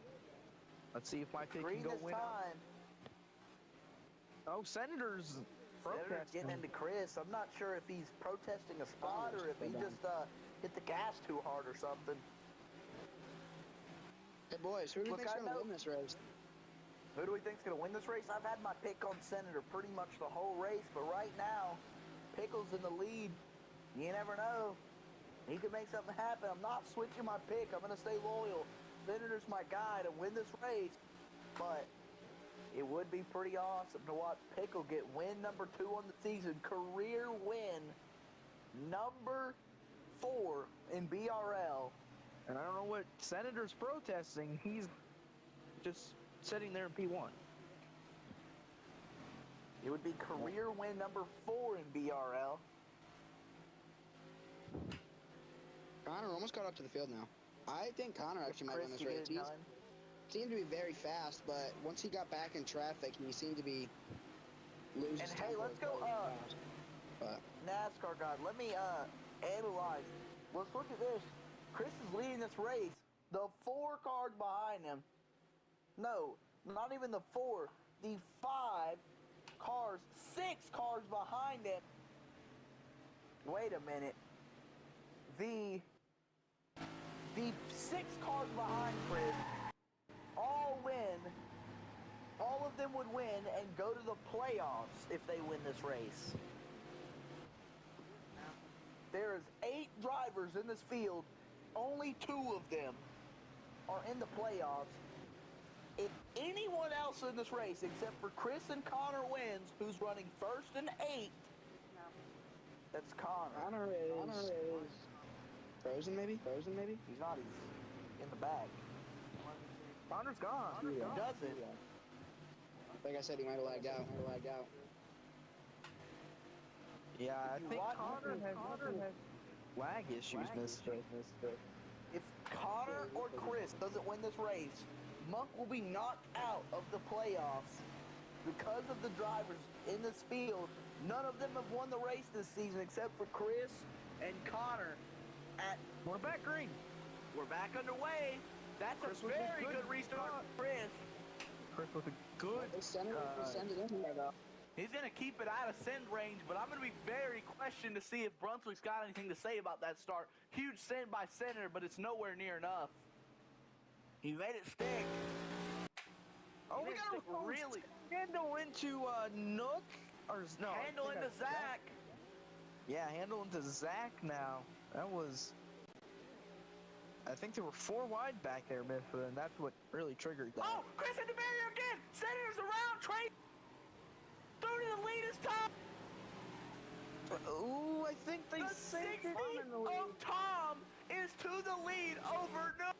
S1: Let's see if my pick can go win. Oh, Senator's
S2: getting into Chris. I'm not sure if he's protesting a spot or if he just hit the gas too hard or something.
S3: Hey boys, who do you think's gonna win this race?
S2: Who do we think's gonna win this race? I've had my pick on Senator pretty much the whole race, but right now, Pickle's in the lead. You never know. He could make something happen. I'm not switching my pick. I'm gonna stay loyal. Senator's my guy to win this race, but it would be pretty awesome to watch Pickle get win number 2 on the season, career win number 4 in BRL.
S1: And I don't know what Senator's protesting. He's just sitting there in P1.
S2: It would be career win number 4 in BRL.
S3: Connor almost got up to the field now. I think Connor actually might win this race. He seemed to be very fast, but once he got back in traffic, he seemed to be losing.
S2: And hey, let's go. NASCAR God, let me analyze. Let's look at this. Chris is leading this race. The 4 cars behind him. No, not even the 4. The 5 cars, 6 cars behind him. Wait a minute. The 6 cars behind Chris all win. All of them would win and go to the playoffs if they win this race. There is 8 drivers in this field. Only 2 of them are in the playoffs. If anyone else in this race, except for Chris and Connor wins, who's running first and 8, that's Connor.
S3: Connor is frozen, maybe?
S2: He's not. He's in the bag.
S1: Connor's gone.
S2: He doesn't.
S3: Like I said, he might have lagged out.
S1: Yeah, I think Connor has lag issues, Mister.
S2: If Connor or Chris doesn't win this race, Monk will be knocked out of the playoffs because of the drivers in this field. None of them have won the race this season except for Chris and Connor.
S1: We're back green.
S2: We're back underway. That's
S1: Chris
S2: a
S1: with a
S2: very
S1: good
S2: good restart
S1: start.
S2: for Chris.
S1: Chris with a good.
S3: They send it in here, though.
S2: He's going to keep it out of send range, but I'm going to be very questioned to see if Brunswick's got anything to say about that start. Huge send by Senator, but it's nowhere near enough. He made it stick.
S1: Oh, we got a
S2: really
S1: handle into Nook or no
S2: handle into Zach.
S1: Yeah, handle into Zach now. That was. I think there were 4 wide back there, Mister, and that's what really triggered that.
S2: Oh, Chris hit the barrier again. Senator's around. Trey through to the lead is Tom.
S1: Ooh, I think they
S2: The
S1: saved
S2: 60
S1: it.
S2: of Tom is to the lead over Nook.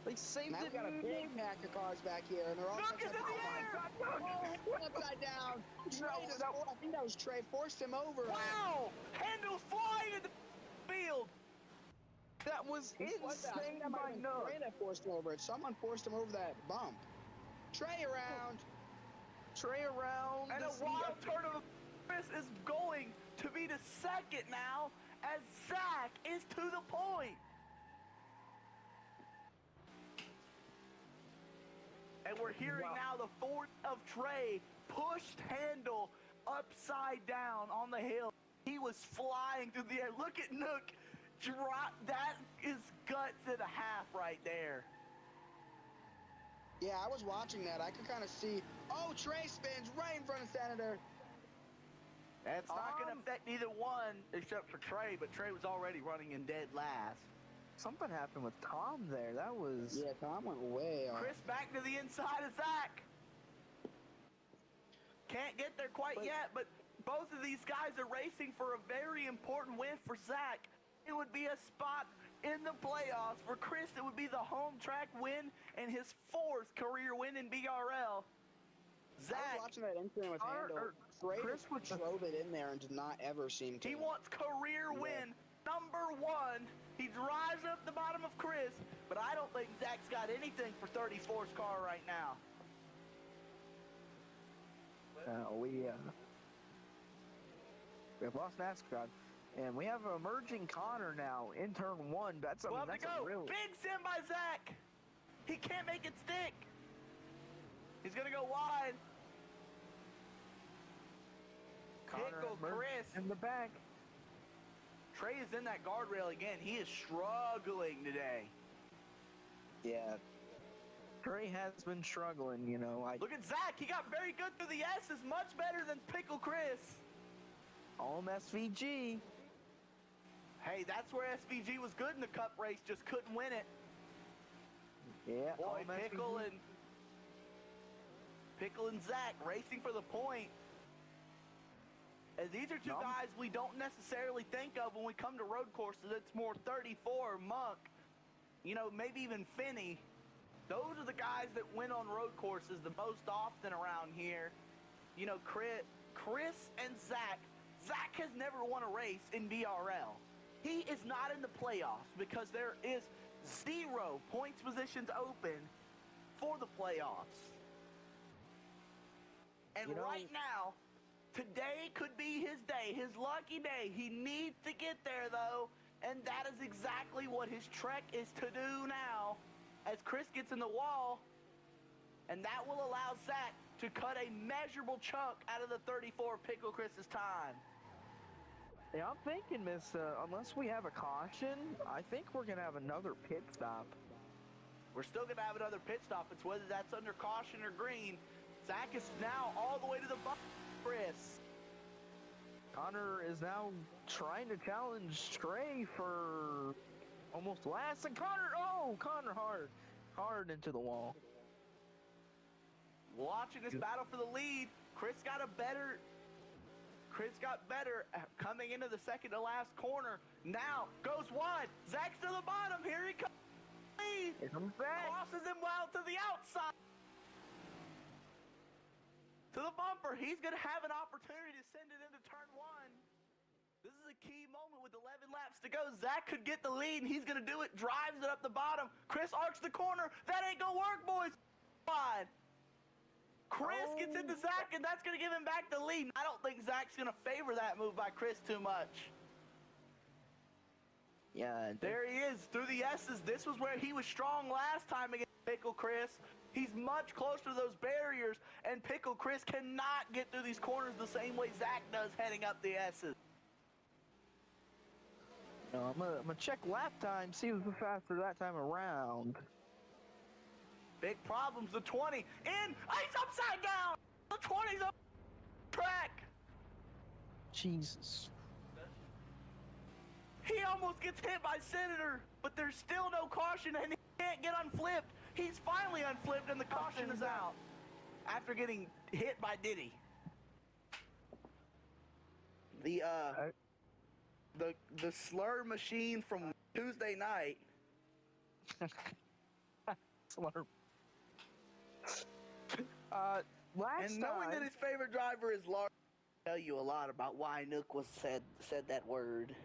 S1: They saved
S3: Now we
S1: it.
S3: got a big pack of cars back here, and they're all
S2: Nook is in the air.
S3: Oh, upside down. I think that was Trey. Forced him over.
S2: Wow! Handles flying in the field.
S1: That was
S3: I think
S1: insane
S3: that might
S1: by
S3: have been
S1: Nook.
S3: Trey that forced him over it. Someone forced him over that bump. Trey around.
S1: Trey around.
S2: And a
S1: this-
S2: wild turn of Chris is going to be the second now as Zach is to the point. And we're hearing now the fourth of Trey pushed handle upside down on the hill. He was flying through the air. Look at Nook drop. That is guts and a half right there.
S3: Yeah, I was watching that. I could kind of see. Oh, Trey spins right in front of Senator.
S2: That's not going to affect either one except for Trey, but Trey was already running in dead last.
S1: Something happened with Tom there. That was.
S3: Yeah, Tom went way off.
S2: Chris back to the inside of Zach. Can't get there quite yet, but both of these guys are racing for a very important win for Zach. It would be a spot in the playoffs. For Chris, it would be the home track win and his 4th career win in BRL. Zach,
S3: I was watching that incident with Handle. Chris drove it in there and did not ever seem to.
S2: he wants career win number 1. He drives up the bottom of Chris, but I don't think Zach's got anything for 34's car right now.
S1: We have lost NASCAR, and we have an emerging Connor now in turn 1. That's a,
S2: Well,
S1: that's
S2: to go.
S1: a real.
S2: Big sim by Zach. He can't make it stick. He's going to go wide.
S1: Connor
S2: Pickle
S1: emerged
S2: Chris.
S1: in the back.
S2: Trey is in that guardrail again. He is struggling today.
S1: Yeah. Trey has been struggling, you know.
S2: Look at Zach. He got very good through the S's. Much better than Pickle Chris.
S1: Home SVG.
S2: Hey, that's where SVG was good in the cup race. Just couldn't win it.
S1: Yeah.
S2: Boy,
S1: home
S2: Pickle
S1: SVG.
S2: and Zach racing for the point. And these are two guys we don't necessarily think of when we come to road courses. It's more 34, Monk, you know, maybe even Finney. Those are the guys that win on road courses the most often around here. You know, Chris and Zach. Zach has never won a race in BRL. He is not in the playoffs because there is 0 points positions open for the playoffs. And
S1: You know,
S2: right now, Today could be his day, his lucky day. He needs to get there, though, and that is exactly what his trek is to do now as Chris gets in the wall, and that will allow Zach to cut a measurable chunk out of the 34 Pickle Chris's time.
S1: Yeah, I'm thinking this, unless we have a caution, I think we're going to have another pit stop.
S2: We're still going to have another pit stop. It's whether that's under caution or green. Zach is now all the way to the bottom. Chris.
S1: Connor is now trying to challenge Trey for almost last, and Connor hard into the wall.
S2: Watching this battle for the lead, Chris got better coming into the second to last corner. Now goes wide. Zach's to the bottom. Here he comes.
S1: Here comes Zach.
S2: Crosses him well to the outside. To the bumper. He's going to have an opportunity to send it into turn one. This is a key moment with 11 laps to go. Zach could get the lead, and he's going to do it. Drives it up the bottom. Chris arcs the corner. That ain't going to work, boys. Wide. Chris gets into Zach, and that's going to give him back the lead. I don't think Zach's going to favor that move by Chris too much.
S1: Yeah.
S2: There he is through the S's. This was where he was strong last time against Pickle Chris. He's much closer to those barriers, and Pickle Chris cannot get through these corners the same way Zach does heading up the S's.
S1: No, I'm gonna check lap time, see who's faster that time around.
S2: Big problems. The 20 in. He's upside down. The 20's up track.
S1: Jesus.
S2: He almost gets hit by Senator, but there's still no caution, and he can't get unflipped. He's finally unflipped, and the caution is out after getting hit by Diddy. The slur machine from Tuesday night.
S1: Slurp. Last
S2: And knowing that
S1: time,
S2: his favorite driver is Lars, tell you a lot about why Nook was said that word.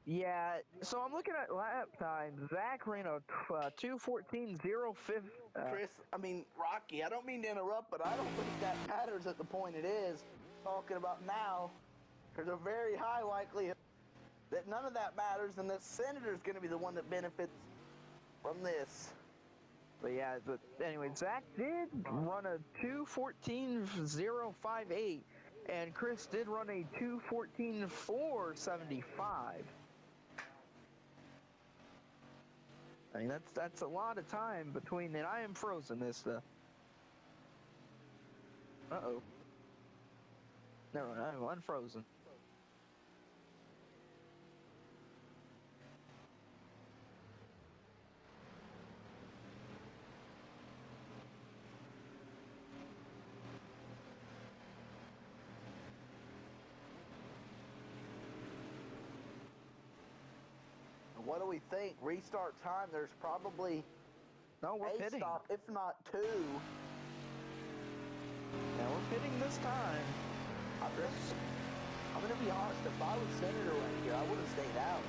S1: yeah, so I'm looking at lap time. Zach ran a 2:14.05.
S2: Rocky, I don't mean to interrupt, but I don't think that matters at the point it is. Talking about now, there's a very high likelihood that none of that matters, and that Senator's going to be the one that benefits from this.
S1: But yeah, but anyway, Zach did run a 2:14.058, and Chris did run a 2:14.475. I mean, that's a lot of time between, and I am frozen this. Uh-oh. No, I'm unfrozen.
S2: What do we think? Restart time, there's probably
S1: No, we're
S2: a
S1: pitting.
S2: stop, if not two.
S1: Yeah, we're pitting this time.
S2: I'm going to be honest, if I was Senator right here, I would have stayed out.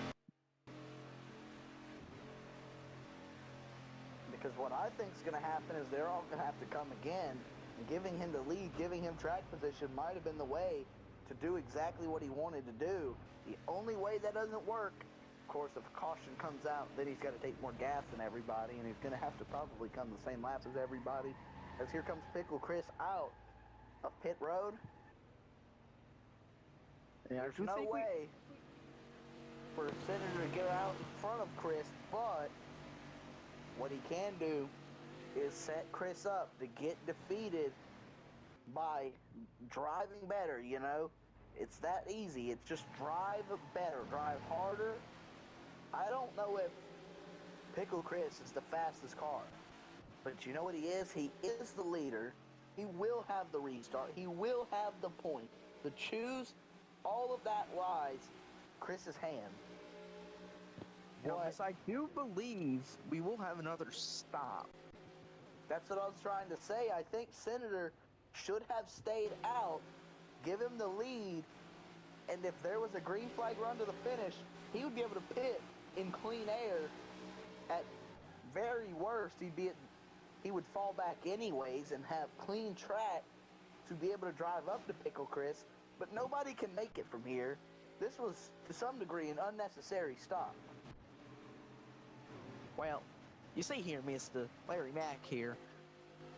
S2: Because what I think is going to happen is they're all going to have to come again, and giving him the lead, giving him track position might have been the way to do exactly what he wanted to do. The only way that doesn't work, of course, if a caution comes out, then he's got to take more gas than everybody, and he's going to have to probably come the same lap as everybody. As here comes Pickle Chris out of pit road.
S1: Yeah,
S2: There's no way for a Senator to get out in front of Chris, but what he can do is set Chris up to get defeated by driving better, you know? It's that easy. It's just drive better, drive harder. I don't know if Pickle Chris is the fastest car, but you know what he is? He is the leader. He will have the restart. He will have the point. The choose, all of that lies Chris's hand.
S1: Yes, I do believe we will have another stop.
S2: That's what I was trying to say. I think Senator should have stayed out, give him the lead, and if there was a green flag run to the finish, he would be able to pit in clean air. At very worst, he would fall back anyways and have clean track to be able to drive up to Pickle Chris, but nobody can make it from here. This was, to some degree, an unnecessary stop.
S1: Well, you see here, Mr. Larry Mack here.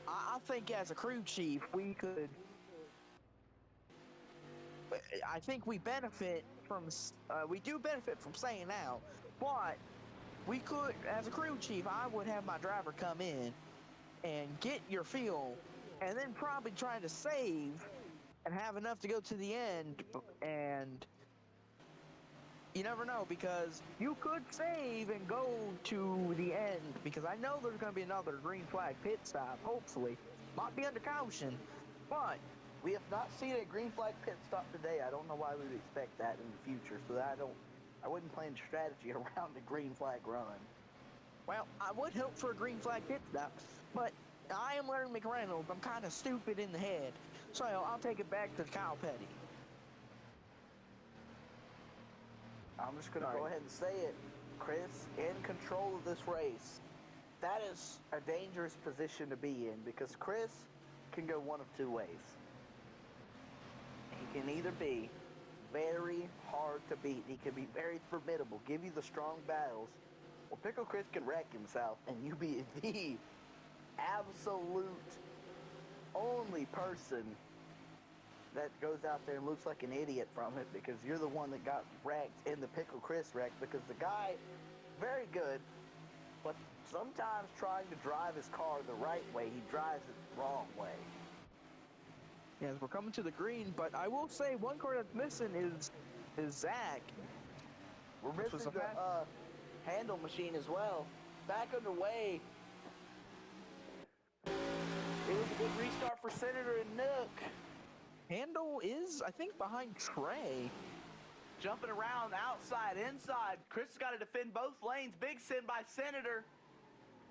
S1: I think as a crew chief, we could. I think we benefit from. We do benefit from staying out, but we could, as a crew chief, I would have my driver come in and get your fuel, and then probably try to save and have enough to go to the end. And you never know, because you could save and go to the end, because I know there's going to be another green flag pit stop, hopefully. Might be under caution, but
S2: We have not seen a green flag pit stop today. I don't know why we would expect that in the future, so that I wouldn't plan strategy around the green flag run.
S1: well, I would hope for a green flag pit stop, but I am Larry McReynolds. I'm kind of stupid in the head, so I'll take it back to Kyle Petty.
S2: I'm just going to go ahead and say it. Chris, in control of this race. That is a dangerous position to be in, because Chris can go one of two ways. He can either be very hard to beat, he can be very formidable, give you the strong battles, or Pickle Chris can wreck himself and you be the absolute only person that goes out there and looks like an idiot from it, because you're the one that got wrecked in the Pickle Chris wreck, because the guy, very good, but sometimes trying to drive his car the right way, he drives it the wrong way.
S1: Yes, we're coming to the green, but I will say one car that's missing is Zach.
S2: We're missing the handle machine as well. Back underway. It was a good restart for Senator and Nook.
S1: Handle is, I think, behind Trey.
S2: Jumping around outside, inside. Chris has got to defend both lanes. Big sin by Senator.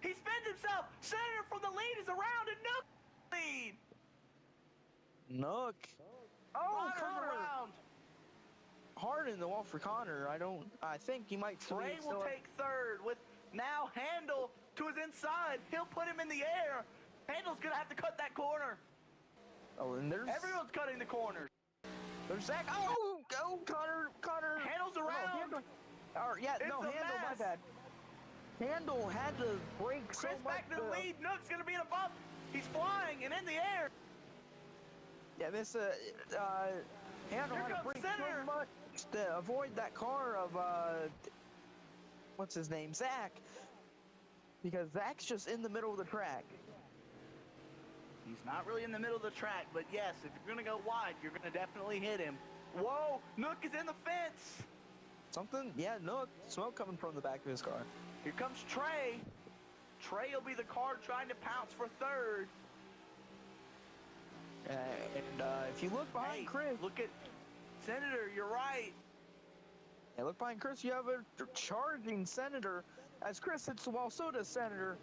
S2: He spins himself. Senator from the lead is around, and Nook lead.
S1: Nook. Oh, Connor.
S2: Around.
S1: Hard in the wall for Connor. I think he might
S2: Trey will take third with now Handle to his inside. He'll put him in the air. Handle's going to have to cut that corner.
S1: Oh, and there's...
S2: Everyone's cutting the corners.
S1: There's Zach. Oh, Connor.
S2: Handle's around.
S1: Handle, my bad. Handle had to break so
S2: Chris
S1: much.
S2: Back to the lead. Nook's going to be in a bump. He's flying and in the air.
S1: Yeah, this, Handle
S2: Here
S1: had to
S2: comes
S1: break
S2: Senator.
S1: so much to avoid that car of, what's his name? Zach. Because Zach's just in the middle of the track.
S2: He's not really in the middle of the track, but yes, if you're going to go wide, you're going to definitely hit him. Whoa, Nook is in the fence.
S1: Something? Yeah, Nook. Smoke coming from the back of his car.
S2: Here comes Trey. Trey will be the car trying to pounce for third.
S1: If you look behind Chris...
S2: Look at Senator, you're right.
S1: Yeah, look behind Chris, you have a charging Senator. As Chris hits the wall, so does Senator.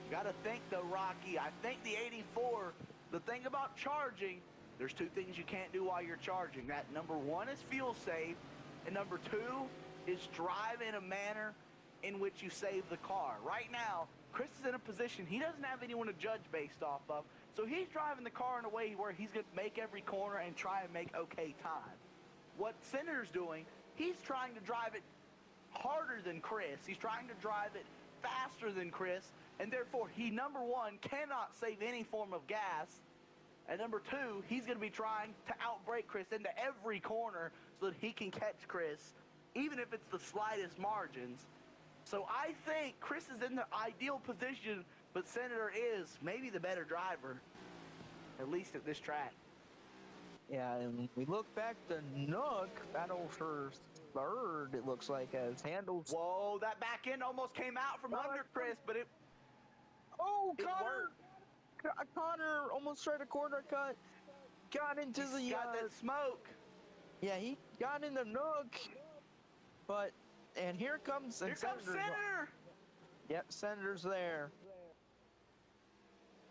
S2: You got to think, though, Rocky. I think the 84, the thing about charging, there's two things you can't do while you're charging. That number one is fuel save, and number two is drive in a manner in which you save the car. Right now, Chris is in a position he doesn't have anyone to judge based off of, so he's driving the car in a way where he's going to make every corner and try and make okay time. What Senator's doing, he's trying to drive it harder than Chris. He's trying to drive it faster than Chris, and therefore he, number one, cannot save any form of gas, and number two, he's going to be trying to outbrake Chris into every corner so that he can catch Chris, even if it's the slightest margins. So I think Chris is in the ideal position, but Senator is maybe the better driver, at least at this track.
S1: Yeah, and we look back to Nook, battle for third, it looks like, as Handles...
S2: Whoa, that back end almost came out from under Chris, but it...
S1: Oh,
S2: it
S1: Connor!
S2: worked.
S1: Connor almost tried a corner cut, got into
S2: He's got that smoke.
S1: Yeah, he got into Nook, but... And here comes
S2: Senator!
S1: Yep, Senator's there.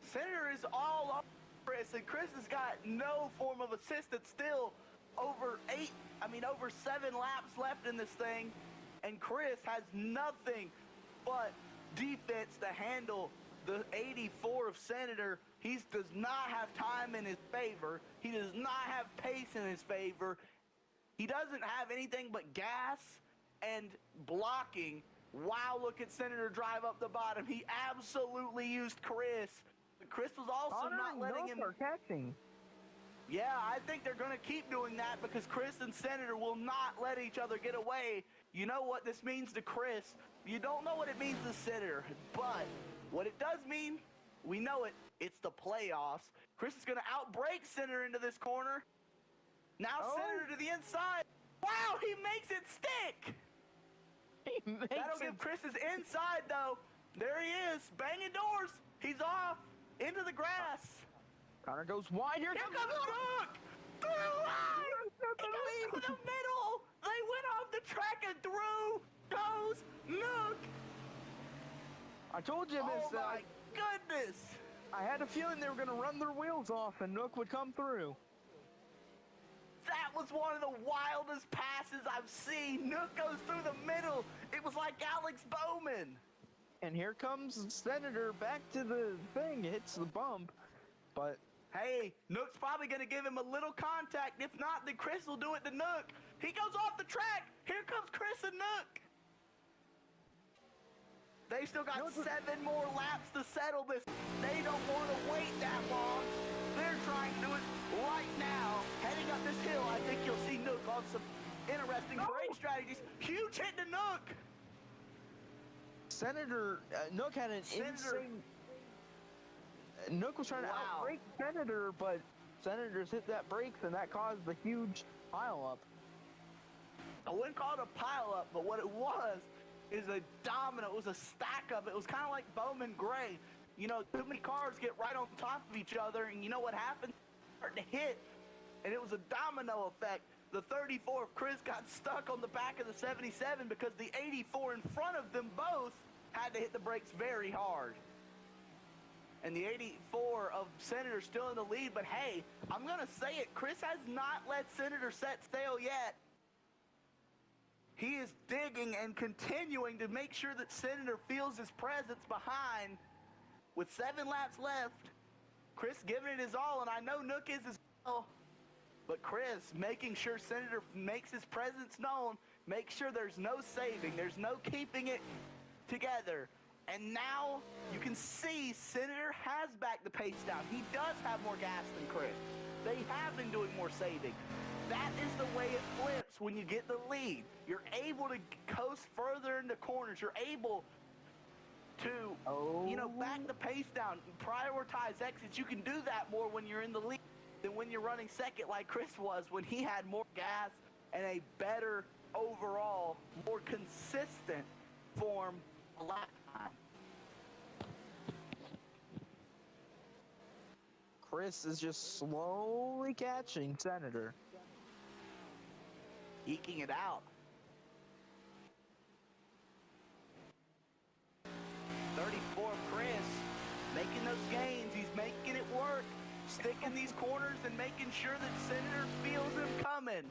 S2: Senator is all over Chris, and Chris has got no form of assistance still. Over 7 laps left in this thing, and Chris has nothing but defense to handle the 84 of Senator, he does not have time in his favor. He does not have pace in his favor. He doesn't have anything but gas and blocking. Wow, look at Senator drive up the bottom. He absolutely used Chris. But Chris was also not letting him...
S1: are catching.
S2: Yeah, I think they're going to keep doing that because Chris and Senator will not let each other get away. You know what this means to Chris. You don't know what it means to Senator, but what it does mean, we know it. It's the playoffs. Chris is going to outbreak Senator into this corner. Now Senator to the inside. Wow, he makes it stick. That'll give Chris his inside, though. There he is, banging doors. He's off into the grass.
S1: Connor goes wide. Here comes
S2: Nook! Through line! He goes to the middle! They went off the track and through goes Nook!
S1: I told you this.
S2: Oh my goodness!
S1: I had a feeling they were going to run their wheels off and Nook would come through.
S2: That was one of the wildest passes I've seen. Nook goes through the middle. It was like Alex Bowman.
S1: And here comes Senator back to the thing. Hits the bump. But
S2: hey, Nook's probably going to give him a little contact. If not, then Chris will do it to Nook. He goes off the track. Here comes Chris and Nook. They still got 7 more laps to settle this. They don't want to wait that long. They're trying to do it right now. Heading up this hill, I think you'll see Nook on some interesting brake strategies. Huge hit to Nook.
S1: Senator, Nook had an insane... Nook was trying to outbrake Senator, but Senator's hit that brakes, and that caused the huge pile-up.
S2: I wouldn't call it a pile-up, but what it was is a domino. It was a stack of it. It was kind of like Bowman Gray. You know, too many cars get right on top of each other, and you know what happened? Start to hit, and it was a domino effect. The 34 of Chris got stuck on the back of the 77 because the 84 in front of them both had to hit the brakes very hard. And the 84 of Senator still in the lead, but hey, I'm going to say it. Chris has not let Senator set sail yet. He is digging and continuing to make sure that Senator feels his presence behind. With 7 laps left, Chris giving it his all, and I know Nook is as well. But Chris making sure Senator makes his presence known, make sure there's no saving, there's no keeping it together. And now you can see Senator has backed the pace down. He does have more gas than Chris. They have been doing more saving. That is the way it flips when you get the lead. You're able to coast further into corners. You're able to, you know, back the pace down, prioritize exits. You can do that more when you're in the lead than when you're running second like Chris was when he had more gas and a better overall, more consistent form of lap time.
S1: Chris is just slowly catching Senator.
S2: Eking it out. 34 Chris making those gains. He's making it work. Sticking these corners and making sure that Senator feels him coming.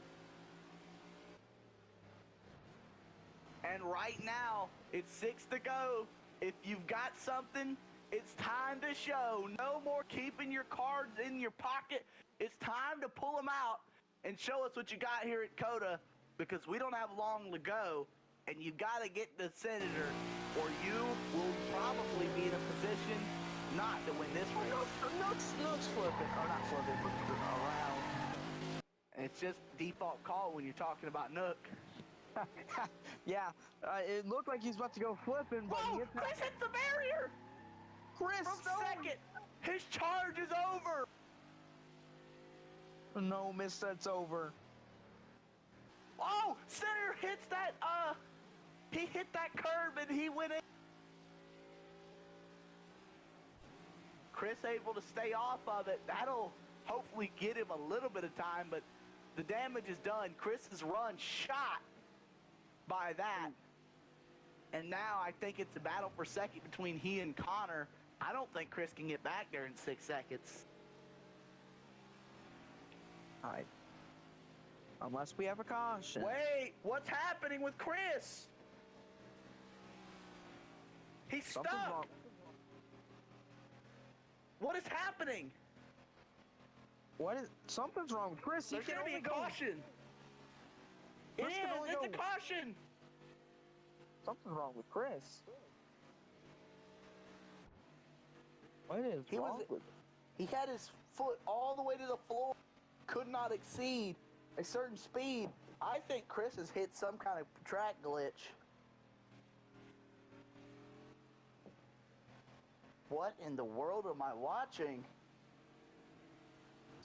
S2: And right now, it's 6 to go. If you've got something, it's time to show. No more keeping your cards in your pocket. It's time to pull them out and show us what you got here at COTA, because we don't have long to go, and you got to get the Senator, or you will probably be in a position not to win this race.
S1: Nook's flipping, or not flipping, but around.
S2: It's just default call when you're talking about Nook.
S1: Yeah, it looked like he's about to go flipping, but
S2: Whoa, Chris hits the barrier!
S1: Chris,
S2: From second, his charge is over.
S1: No, miss, that's over.
S2: Oh, Senator hits that, he hit that curb and he went in. Chris able to stay off of it. That'll hopefully get him a little bit of time, but the damage is done. Chris's run shot by that. And now I think it's a battle for second between he and Connor. I don't think Chris can get back there in 6 seconds.
S1: All right. Unless we have a caution.
S2: Wait, what's happening with Chris? He's
S1: Something's
S2: stuck.
S1: wrong.
S2: What is happening?
S1: What is? Something's wrong with Chris.
S2: There's gonna be a caution. It
S1: Chris can only
S2: is. It's a
S1: go-
S2: caution.
S1: Something's wrong with Chris. What is
S2: He
S1: wrong
S2: was.
S1: with?
S2: He had his foot all the way to the floor. Could not exceed a certain speed. I think Chris has hit some kind of track glitch. What in the world am I watching?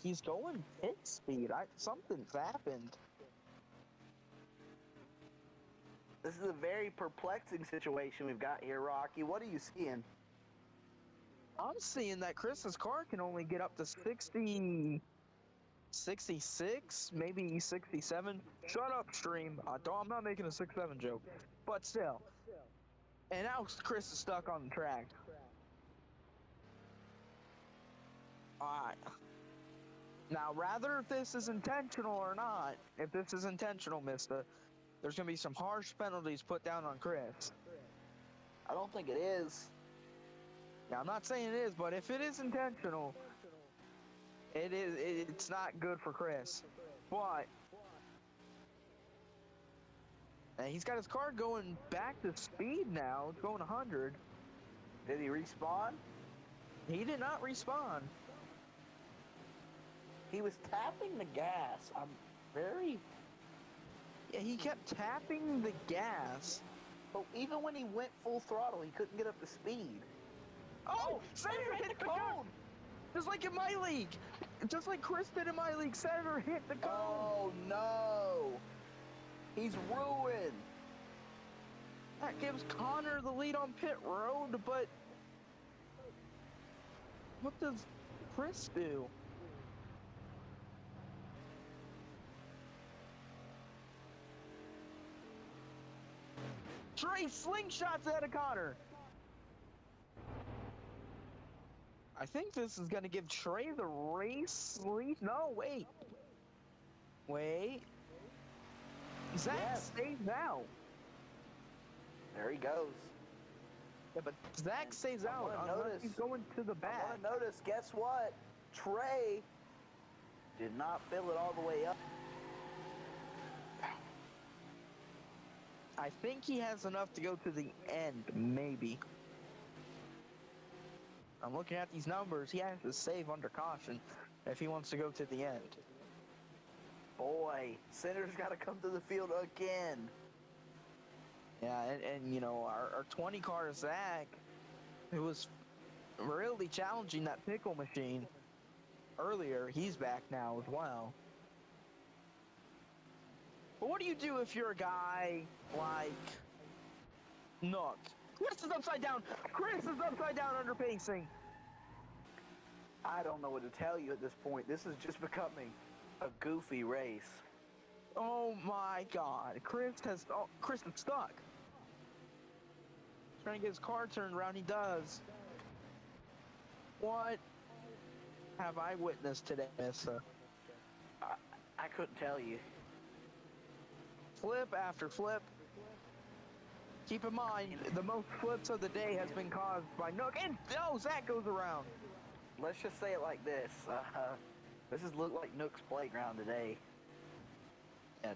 S1: He's going pit speed. Something's happened.
S2: This is a very perplexing situation we've got here, Rocky. What are you seeing?
S1: I'm seeing that Chris's car can only get up to 60, 66, maybe 67. Shut up, stream. I'm not making a 6-7 joke, but still. And now Chris is stuck on the track. Alright. Now, rather if this is intentional or not, if this is intentional, mister, there's going to be some harsh penalties put down on Chris.
S2: I don't think it is.
S1: Now, I'm not saying it is, but if it is intentional, it's not good for Chris. But and he's got his car going back to speed now. It's going 100.
S2: Did he respawn?
S1: He did not respawn.
S2: He was tapping the gas. I'm very...
S1: Yeah, he kept tapping the gas.
S2: But even when he went full throttle, he couldn't get up to speed.
S1: Oh, Senator hit the cone! Just like in my league. Just like Chris did in my league. Senator hit the cone.
S2: Oh, no. He's ruined.
S1: That gives Connor the lead on pit road, but what does Chris do? Trey slingshots out of Connor. I think this is gonna give Trey the race lead. No, wait. Wait. Zach stays out.
S2: There he goes.
S1: Yeah, but Zach stays out unless he's going to the back.
S2: I want to notice, guess what? Trey did not fill it all the way up.
S1: I think he has enough to go to the end, maybe. I'm looking at these numbers. He has to save under caution if he wants to go to the end.
S2: Boy, Senator's got to come to the field again.
S1: Yeah, and you know, our 20 car Zach, who was really challenging that pickle machine earlier, he's back now as well. But what do you do if you're a guy like Nook? Chris is upside down. Chris is upside down under pacing.
S2: I don't know what to tell you at this point. This is just becoming a goofy race.
S1: Oh my God, Chris is stuck. Trying to get his car turned around, he does. What have I witnessed today, mister?
S2: I couldn't tell you.
S1: Flip after flip. Keep in mind, the most flips of the day has been caused by Nook, and Zach goes around.
S2: Let's just say it like this. This has looked like Nook's playground today.
S1: And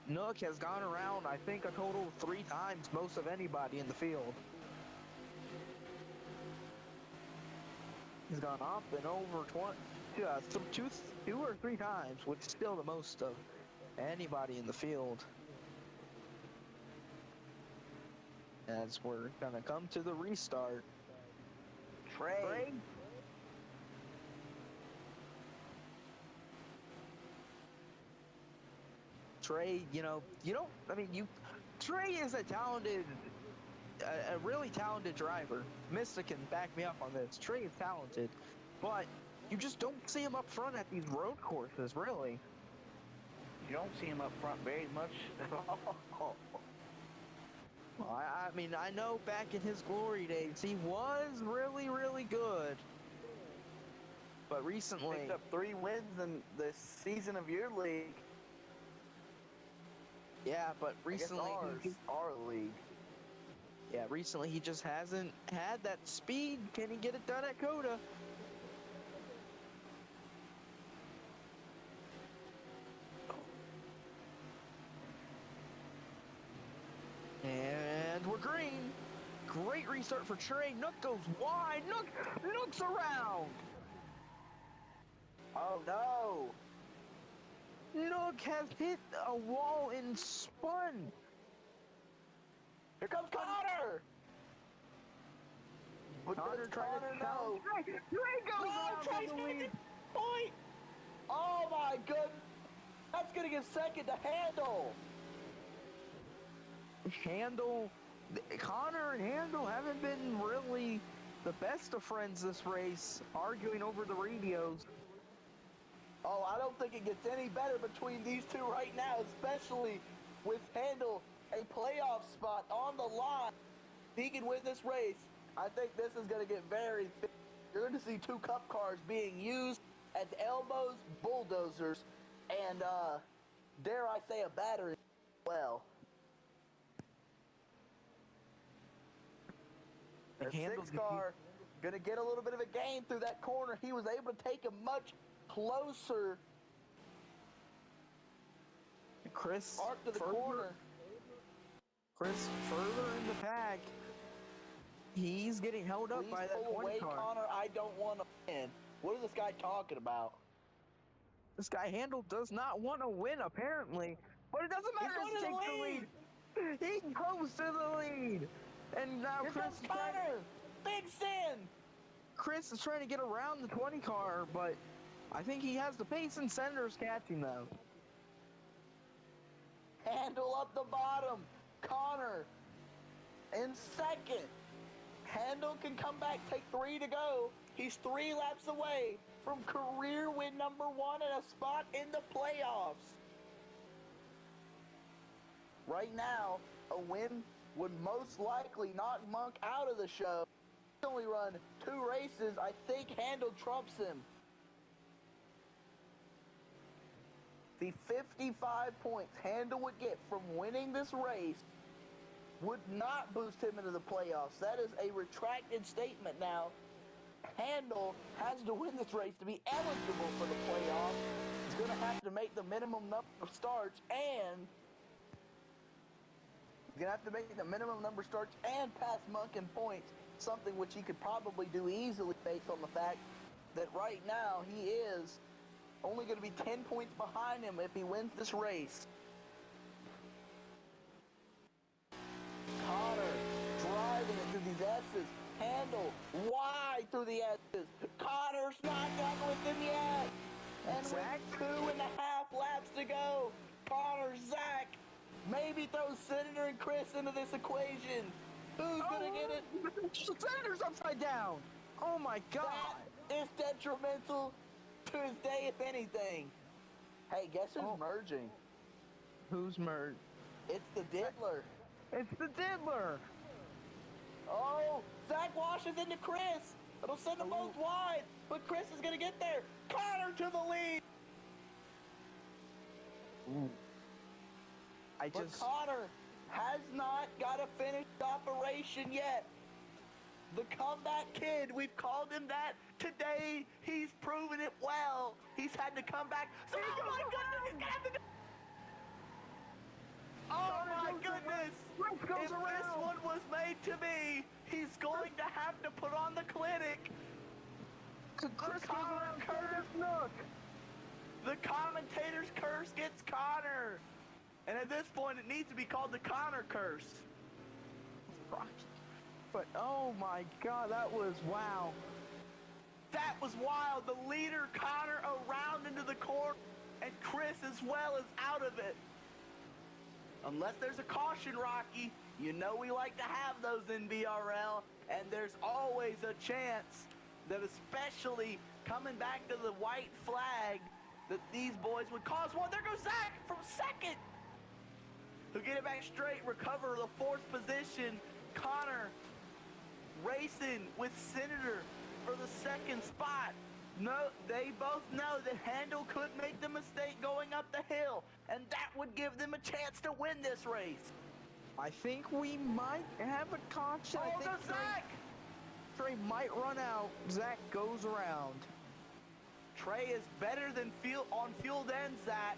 S1: Nook has gone around, I think, a total of 3 times, most of anybody in the field. He's gone up and over 2 or 3 times, which is still the most of anybody in the field. As we're gonna come to the restart.
S2: Trey.
S1: Trey, Trey is a really talented driver. Mista can back me up on this. Trey is talented, but you just don't see him up front at these road courses, really.
S2: You don't see him up front very much at all.
S1: Well, I mean, I know back in his glory days, he was really, really good. But recently...
S2: Picked up 3 wins in the season of your league.
S1: Yeah, but recently...
S2: Our league.
S1: Yeah, recently he just hasn't had that speed. Can he get it done at COTA? great restart for Trey. Nook goes wide. Nook's around.
S2: Oh no!
S1: Nook has hit a wall and spun.
S2: Here comes Connor! But
S1: Connor
S2: does
S1: trying
S2: Connor
S1: to
S2: know?
S1: Trey goes around
S2: Trey's
S1: for the
S2: getting
S1: lead.
S2: point! Oh my goodness! That's gonna give second to Handle.
S1: Connor and Handel haven't been really the best of friends this race, arguing over the radios.
S2: Oh, I don't think it gets any better between these two right now, especially with Handle a playoff spot on the line. If he can win this race, I think this is going to get very thick. You're going to see two cup cars being used as elbows, bulldozers, and dare I say a battery as well. The six car going to get a little bit of a gain through that corner. He was able to take him much closer.
S1: Chris
S2: Arc to the corner.
S1: Chris further in the pack. He's getting held up
S2: Please
S1: by that
S2: pull
S1: 20
S2: away,
S1: car.
S2: Connor. I don't want to win. What is this guy talking about?
S1: This guy Handel does not want to win apparently, but it doesn't matter.
S2: He's
S1: He
S2: going to
S1: takes
S2: the
S1: the
S2: lead.
S1: lead. He goes to the lead, and now
S2: Here comes Connor. Big Sin.
S1: Chris is trying to get around the 20 car, but I think he has the pace, and Senator's catching though.
S2: Handle up the bottom. Connor in second. Handle can come back, take 3 to go. He's 3 laps away from career win number 1 and a spot in the playoffs. Right now, a win would most likely knock Monk out of the show. He's only run 2 races. I think Handle trumps him. The 55 points Handle would get from winning this race would not boost him into the playoffs. That is a retracted statement now. Handle has to win this race to be eligible for the playoffs. He's going to have to make the minimum number of starts and pass Monk in points, something which he could probably do easily based on the fact that right now he is only going to be 10 points behind him if he wins this race. Connor driving it through these S's. Handle wide through the S's. Connor's not done with him yet. And with 2.5 laps to go, Connor, Zach, maybe throw Senator and Chris into this equation. Who's going to get it?
S1: Senator's upside down. Oh my God.
S2: That is detrimental to his day, if anything. Hey, guess who's merging?
S1: Who's merged?
S2: It's the Diddler.
S1: It's the Diddler.
S2: Oh, Zach washes into Chris. It'll send them both wide, but Chris is going to get there. Connor to the lead. But Connor has not got a finished operation yet. The comeback kid, we've called him that. Today, he's proven it well. He's had to come back. Oh my goodness, he's going to have to do. Oh my goodness. If this one was made to be, he's going to have to put on the clinic.
S1: Chris goes around Curtis Nook.
S2: The commentator's curse gets Connor. And at this point, it needs to be called the Connor curse.
S1: But oh my God, that was wow.
S2: That was wild. The leader, Connor, around into the corner, and Chris as well is out of it. Unless there's a caution, Rocky, you know we like to have those in BRL, and there's always a chance that, especially coming back to the white flag, that these boys would cause one. There goes Zach from second. Who get it back straight, recover the 4th position. Connor racing with Senator for the 2nd spot. No, they both know that Handle could make the mistake going up the hill, and that would give them a chance to win this race.
S1: I think we might have a caution.
S2: Oh, no, Zach!
S1: Trey might run out. Zach goes around.
S2: Trey is better than on fuel than Zach.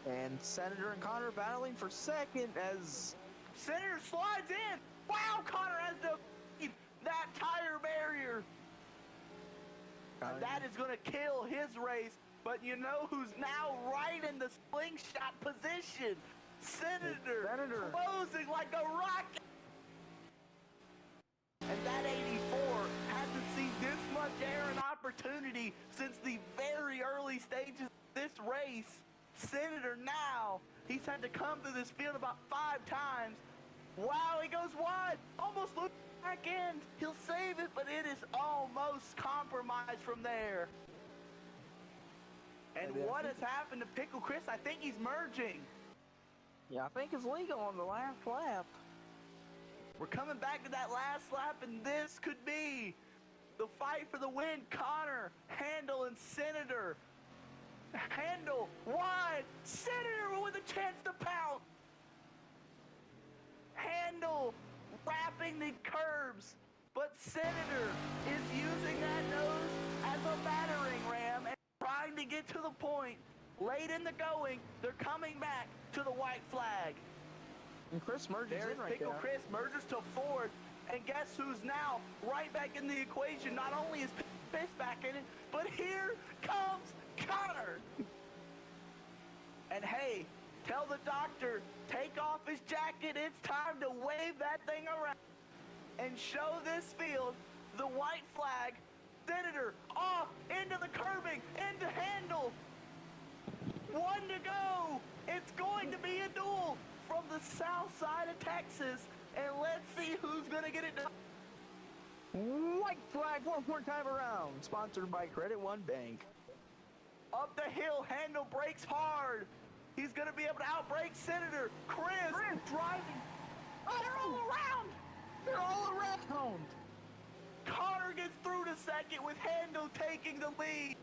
S1: And Senator and Connor battling for second as
S2: Senator slides in. Wow, Connor has to beat that tire barrier. And that is going to kill his race. But you know who's now right in the slingshot position? Senator closing like a rocket. And that 84 hasn't seen this much air and opportunity since the very early stages of this race. Senator now, he's had to come through this field about 5 times. Wow, he goes wide, almost looks back end. He'll save it, but it is almost compromised from there. And what has happened to Pickle Chris? I think he's merging.
S1: Yeah, I think it's legal on the last lap.
S2: We're coming back to that last lap, and this could be the fight for the win. Connor, Handel, and Senator. Handel wide. Senator with a chance to pounce. Handel wrapping the curbs, but Senator is using that nose as a battering ram and trying to get to the point. Late in the going, they're coming back to the white flag.
S1: And Chris merges
S2: There's
S1: in right
S2: Pickle
S1: there.
S2: Chris merges to 4th, and guess who's now right back in the equation? Not only is Chris back in it, but here comes Connor. And hey, tell the doctor, take off his jacket. It's time to wave that thing around and show this field the white flag. Senator off into the curbing, into Handel. 1 to go. It's going to be a duel from the south side of Texas, and let's see who's going to get it done.
S1: White flag one more time around. Sponsored by Credit One Bank.
S2: Up the hill, Handel brakes hard. He's going to be able to outbrake Senator. Chris driving. Oh, they're all around.
S1: They're all around.
S2: Connor gets through to second with Handel taking the lead.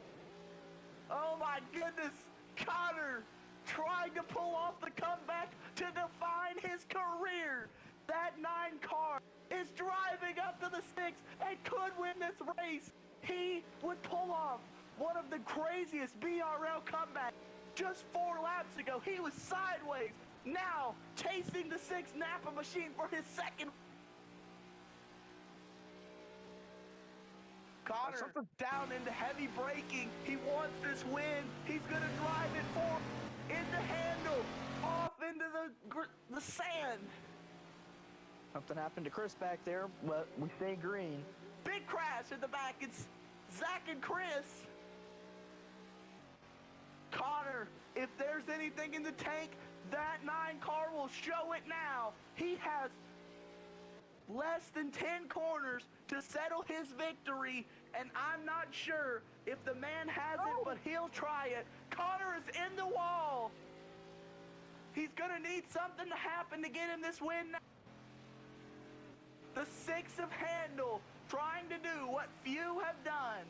S2: Oh my goodness. Connor trying to pull off the comeback to define his career. That 9 car is driving up to the 6 and could win this race. He would pull off one of the craziest BRL comebacks. Just 4 laps ago, he was sideways. Now, chasing the 6 Napa machine for his second. Connor down into heavy braking. He wants this win. He's going to drive it forward. Into Handel. Off into the sand.
S1: Something happened to Chris back there, but we stay green.
S2: Big crash in the back. It's Zach and Chris. Connor, if there's anything in the tank, that 9 car will show it now. He has less than 10 corners to settle his victory, and I'm not sure if the man has it, but he'll try it. Connor is in the wall. He's gonna need something to happen to get him this win now. The 6 of Handel trying to do what few have done.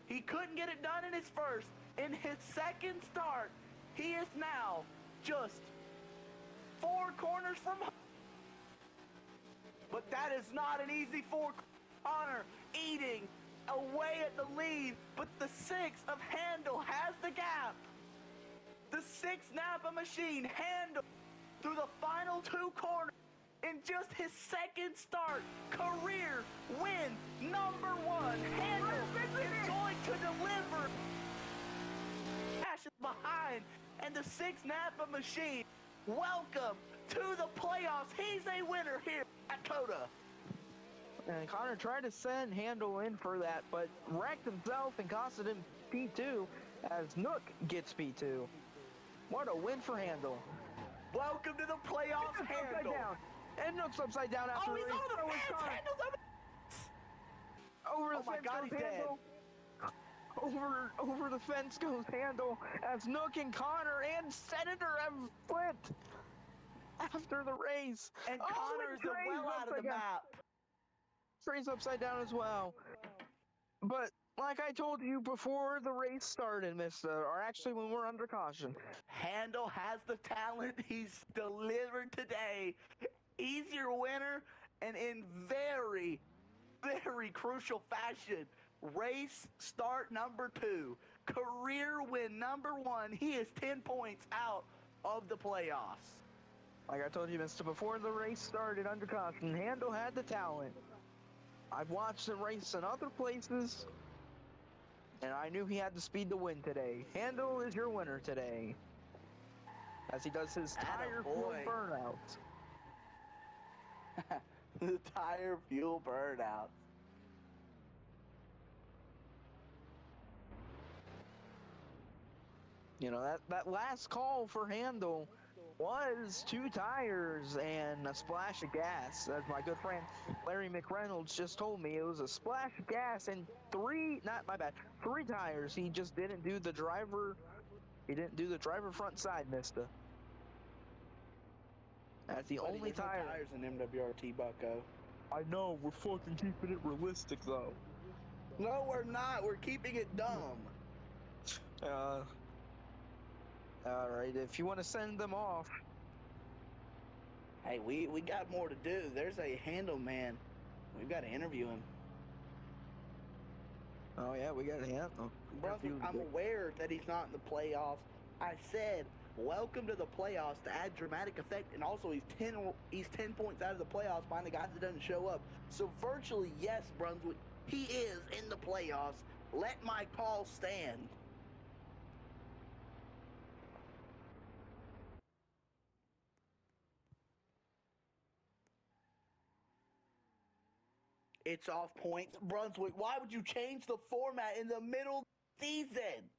S2: He couldn't get it done in his first. In his second start, he is now just 4 corners from home. But that is not an easy 4. Connor eating away at the lead, but the 6 of Handel has the gap. The 6 Napa machine, Handel, through the final 2 corners in just his second start. Career win number 1. Handel is going to deliver. Cash is behind, and the 6 Napa machine, welcome to the playoffs. He's a winner here at COTA.
S1: And Connor tried to send Handel in for that, but wrecked himself and costed him P2 as Nook gets P2. What a win for Handel.
S2: Welcome to the playoffs, Handel.
S1: And Nook's upside down after
S2: he's on the fence. Handel's
S1: over the
S2: Oh my
S1: fence
S2: God,
S1: goes
S2: he's dead.
S1: Handel. Over the fence goes Handel as Nook and Connor and Senator have split after the race.
S2: And Connor's well out of the map.
S1: Trey's upside down as well. But like I told you before the race started, or actually when we're under caution,
S2: Handel has the talent. He's delivered today. He's your winner, and in very, very crucial fashion. Race start number 2. Career win number 1. He is 10 points out of the playoffs.
S1: Like I told you, Mister, before the race started under caution, Handel had the talent. I've watched him race in other places, and I knew he had the speed to win today. Handel is your winner today, as he does his tire fuel
S2: Attaboy.
S1: burnout.
S2: The tire fuel burnouts.
S1: You know, that last call for Handel was 2 tires and a splash of gas. As my good friend Larry McReynolds just told me, it was a splash of gas and 3 tires. He just didn't do the driver. He didn't do the driver front side, mister. That's the
S2: Buddy,
S1: only
S2: there's no
S1: tire.
S2: tires in MWRT, bucko.
S1: I know, we're fucking keeping it realistic though.
S2: No, we're not. We're keeping it dumb.
S1: Alright, if you want to send them off.
S2: Hey, we got more to do. There's a Handel man. We've got to interview him.
S1: Oh yeah, we got a hand. Oh,
S2: Brunswick, I'm aware that he's not in the playoffs. I said, welcome to the playoffs to add dramatic effect, and also he's 10 points out of the playoffs behind the guy that doesn't show up. So virtually, yes, Brunswick, he is in the playoffs. Let my call stand. It's off points. Brunswick, why would you change the format in the middle of the season?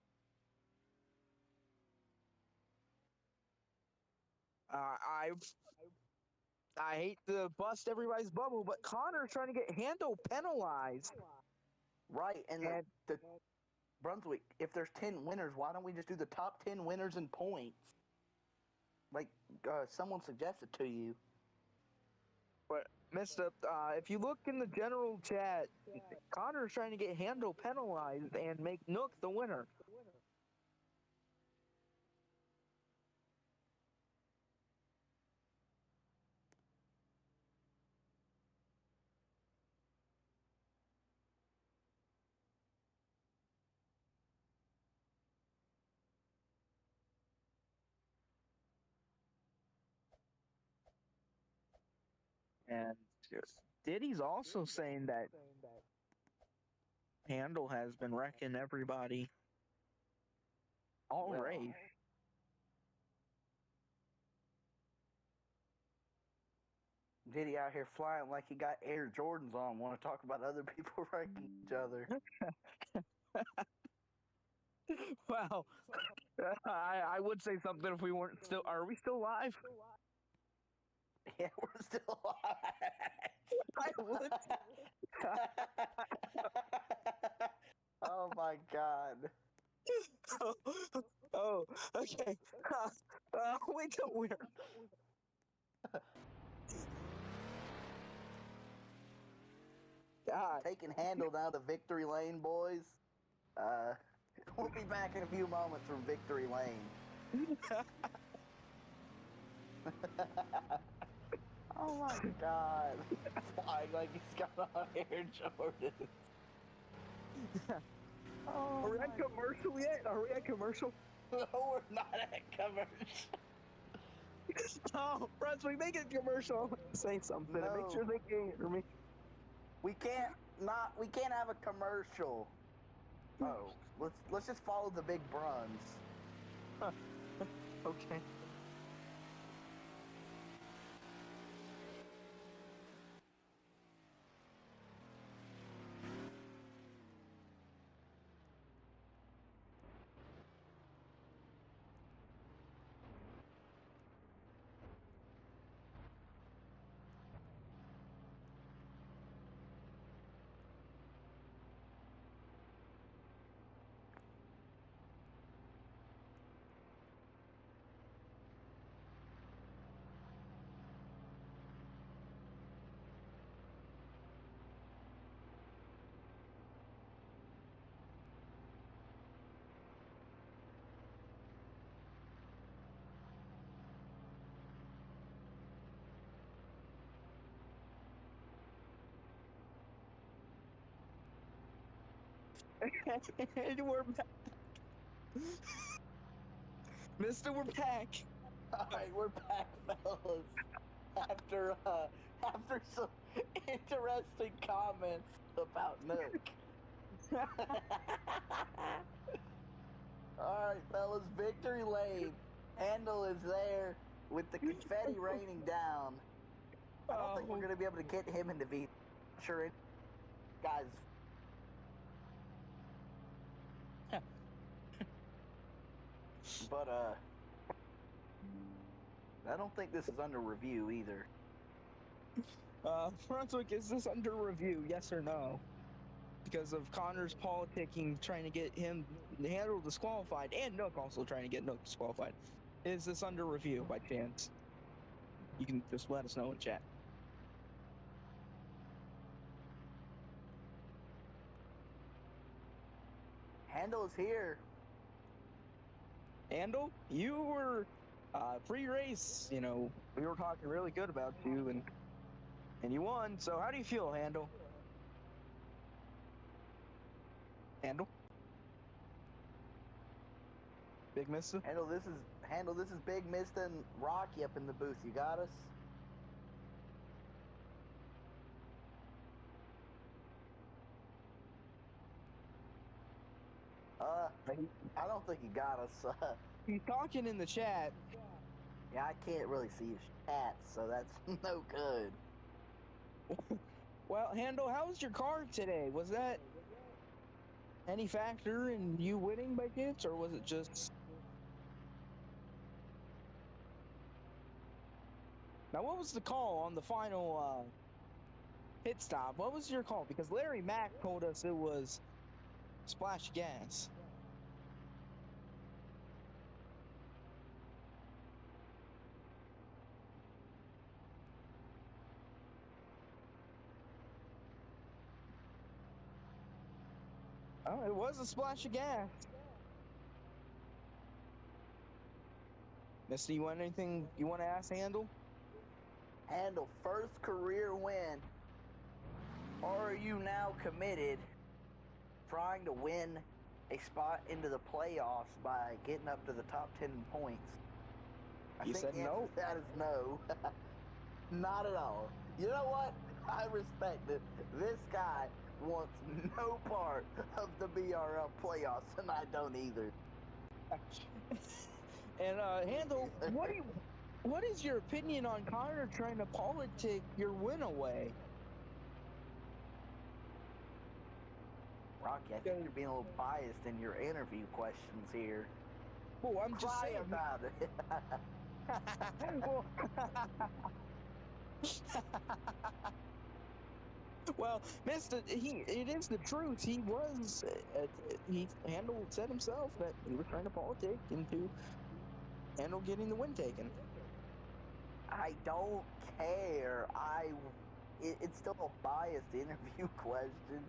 S1: I hate to bust everybody's bubble, but Connor's trying to get Handel penalized.
S2: Right, and the Brunswick, if there's 10 winners, why don't we just do the top 10 winners in points? Like someone suggested to you.
S1: But Mister, if you look in the general chat, Connor's trying to get Handel penalized and make Nook the winner. And Diddy's also saying that Handel has been wrecking everybody all race.
S2: Diddy out here flying like he got Air Jordans on. Want to talk about other people wrecking each other?
S1: Wow. I would say something if we weren't still. Are we still live?
S2: Yeah, we're still alive.
S1: I would.
S2: Oh my god.
S1: Oh, okay. Wait till we're. God.
S2: Taking Handel down to victory lane, boys. We'll be back in a few moments from victory lane. Oh my god. Flying like he's got on Air Jordans. Oh,
S1: Are we at commercial yet? Are we at commercial?
S2: no, we're not at commercial.
S1: Oh, Brunswick, make it commercial. Say something.
S2: No.
S1: Make sure they can hear me.
S2: We can't have a commercial. Oh, let's just follow the big bruns.
S1: Huh. Okay. And we're back. Mister, we're back.
S2: All right, we're back, fellas. After some interesting comments about Nook. All right, fellas, victory lane. Handle is there with the confetti raining down. I don't think we're
S1: Oh,
S2: gonna be able to get him into V. I'm sure, any guys. But I don't think this is under review either.
S1: Brunswick, is this under review? Yes or no? Because of Connor's politicking, trying to get him Handle disqualified, and Nook also trying to get Nook disqualified. Is this under review by chance? You can just let us know in chat.
S2: Handle is here.
S1: Handle, you were pre-race. You know, we were talking really good about you, and you won. So how do you feel, Handle? Handle, Big Mister.
S2: Handle, this is Big Mista and Rocky up in the booth. You got us? I don't think he got us.
S1: He's talking in the chat.
S2: Yeah, I can't really see his chat, so that's no good.
S1: Well, Handle, how was your car today? Was that any factor in you winning by chance, or was it just? Now, what was the call on the final pit stop? What was your call? Because Larry Mack told us it was splash of gas. Oh, it was a splash of gas. Mister, you want anything you want to ask Handle?
S2: Handle, first career win. Or are you now committed trying to win a spot into the playoffs by getting up to the top 10 points? I
S1: You
S2: think
S1: said
S2: the answer
S1: no.
S2: to that is no. Not at all. You know what? I respect it. This guy wants no part of the BRL playoffs, and I don't either.
S1: And Handle, what is your opinion on Connor trying to politic your win away?
S2: Rocky, I think you're being a little biased in your interview questions here.
S1: Well, I'm just
S2: Cry
S1: saying.
S2: about it.
S1: Well, well, Mister, it is the truth. He was, he handled said himself that he was trying to politic into Handle getting the win taken.
S2: I don't care. It's still a biased interview question.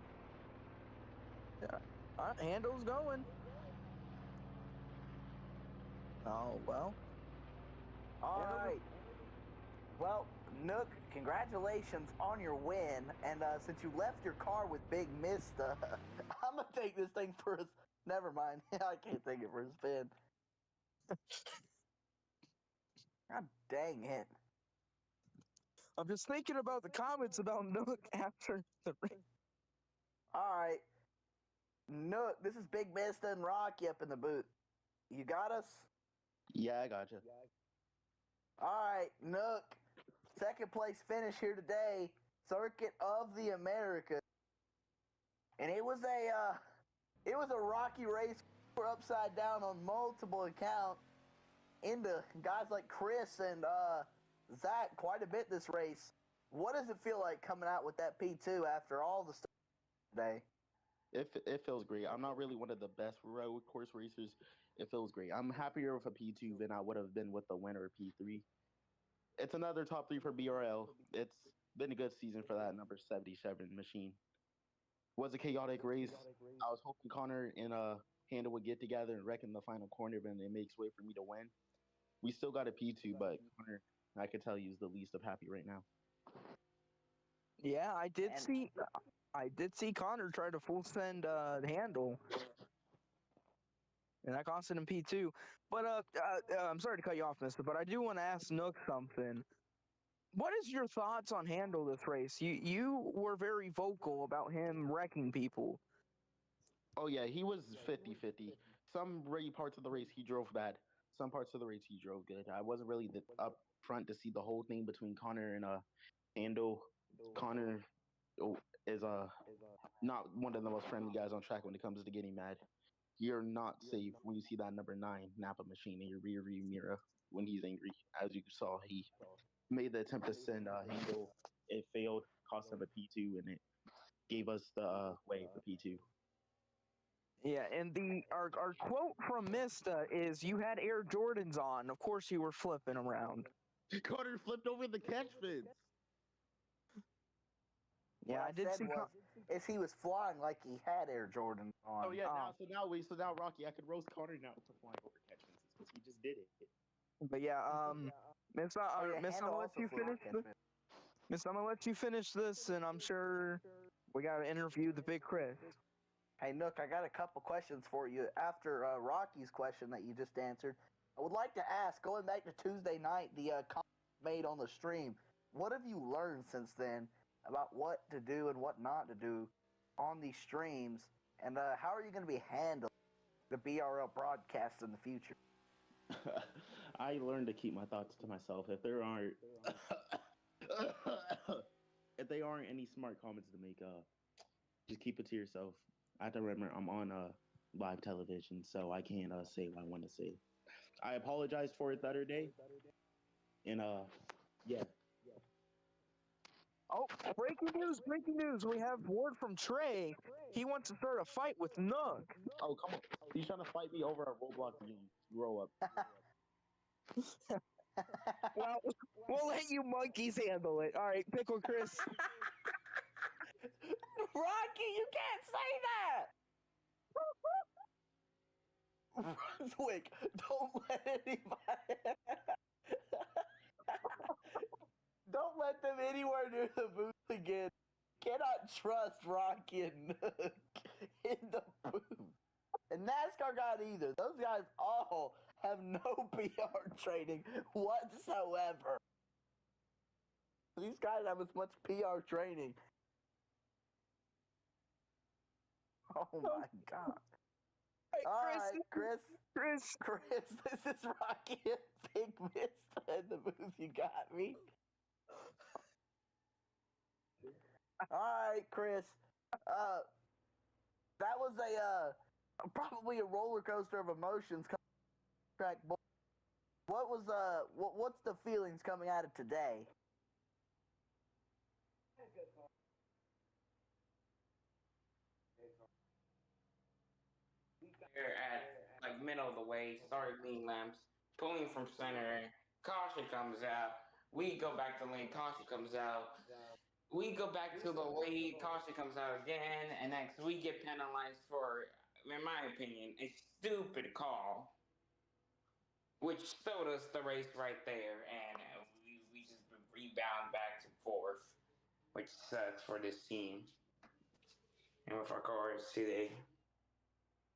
S1: Handle's going. Oh well.
S2: All
S1: Handle,
S2: right. Well, Nook, congratulations on your win. And since you left your car with Big Mista, I'm gonna take this thing for a. Never mind. I can't take it for a spin. God dang it.
S1: I'm just thinking about the comments about Nook after the race.
S2: All right. Nook, this is Big Mista and Rocky up in the booth. You got us?
S9: Yeah, I gotcha.
S2: All right, Nook. Second place finish here today. Circuit of the Americas. And it was a rocky race. We're upside down on multiple accounts into guys like Chris and Zach quite a bit this race. What does it feel like coming out with that P2 after all the stuff today?
S9: It feels great. I'm not really one of the best road course racers. It feels great. I'm happier with a P2 than I would have been with the winner P3. It's another top 3 for BRL. It's been a good season for that number 77 machine. Was a chaotic race. I was hoping Connor and Handle would get together and wreck in the final corner, and it makes way for me to win. We still got a P2, but Connor, I can tell you, is the least of happy right now.
S1: Yeah, I did see Connor try to full send Handle. and that cost him P2. But I'm sorry to cut you off, Mister, but I do want to ask Nook something. What is your thoughts on Handle this race? You were very vocal about him wrecking people.
S9: Oh yeah, he was 50-50. Some parts of the race he drove bad. Some parts of the race he drove good. I wasn't really up front to see the whole thing between Connor and Ando. Connor oh, is not one of the most friendly guys on track when it comes to getting mad. You're not safe when you see that number 9 Napa machine in your rear view mirror when he's angry. As you saw, he made the attempt to send Handle. It failed, cost him a P2, and it gave us the way for P2.
S1: Yeah, and our quote from Mista is, "You had Air Jordans on. Of course you were flipping around."
S9: Connor flipped over the catch fence.
S1: Yeah,
S2: what
S1: I did
S2: said
S1: see.
S2: is he was flying like he had Air Jordans on.
S9: Oh yeah, so now Rocky, I could roast Connor now for flying over catch fences because he just did it.
S1: But yeah, Miss, Miss, I'm
S2: Handle
S1: gonna let
S2: also
S1: you
S2: flew over
S1: finish.
S2: catch fence.
S1: Miss, I'm gonna let you finish this, and I'm sure we gotta interview the big Chris.
S2: Hey, Nook, I got a couple questions for you. After Rocky's question that you just answered, I would like to ask, going back to Tuesday night, the comments made on the stream, what have you learned since then about what to do and what not to do on these streams? And how are you going to be handling the BRL broadcast in the future?
S9: I learned to keep my thoughts to myself. If there aren't if they aren't any smart comments to make, just keep it to yourself. I have to remember I'm on live television, so I can't say what I want to say. I apologized for it the other day, and yeah.
S1: Oh, breaking news! Breaking news! We have word from Trey. He wants to start a fight with Nook.
S9: Oh come on, he's trying to fight me over a Roblox game. Grow up.
S1: Well, we'll let you monkeys handle it. All right, Pickle Chris.
S2: Rocky, you can't say that! Brunswick, don't let anybody... Don't let them anywhere near the booth again. Cannot trust Rocky and Nook in the booth. And NASCAR got either. Those guys all have no PR training whatsoever. These guys have as much PR training. Oh my god.
S1: Hey,
S2: Alright, Chris,
S1: Chris.
S2: this is Rocky and Big Mista in the booth. You got me? Alright, Chris. That was probably a roller coaster of emotions. Track. What was what's the feelings coming out of today?
S10: We're at like middle of the way, started lean lamps, pulling from center, caution comes out. We go back to lane, caution comes out. We go back to the lead, caution comes out again, and next we get penalized for, in my opinion, a stupid call, which sold us the race right there, and we just rebound back to fourth, which sucks for this team. And with our cars today.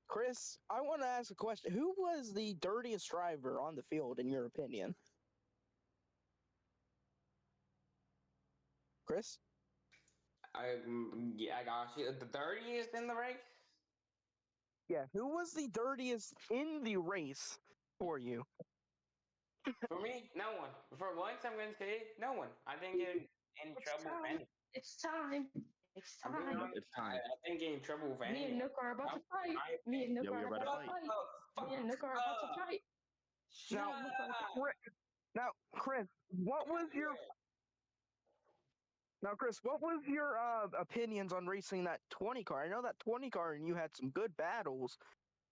S1: Chris, I want to ask a question. Who was the dirtiest driver on the field, in your opinion? Chris?
S10: Yeah, I got you. The 30th in the race?
S1: Yeah, who was the dirtiest in the race for you?
S10: For me, no one. For once, I'm going to say no one. I didn't get in trouble with any.
S6: It's time. It's
S10: I'm being
S6: time.
S10: honest,
S9: It's time.
S10: I didn't get in trouble with any.
S6: Me and Nook are about to fight. Me and Nook
S9: Yeah, we
S6: are
S9: are about
S6: about
S9: to
S6: to
S9: fight.
S6: fight. Me and Nook are about to fight.
S1: Now, now, Chris, what was your opinions on racing that 20 car? I know that 20 car, and you had some good battles,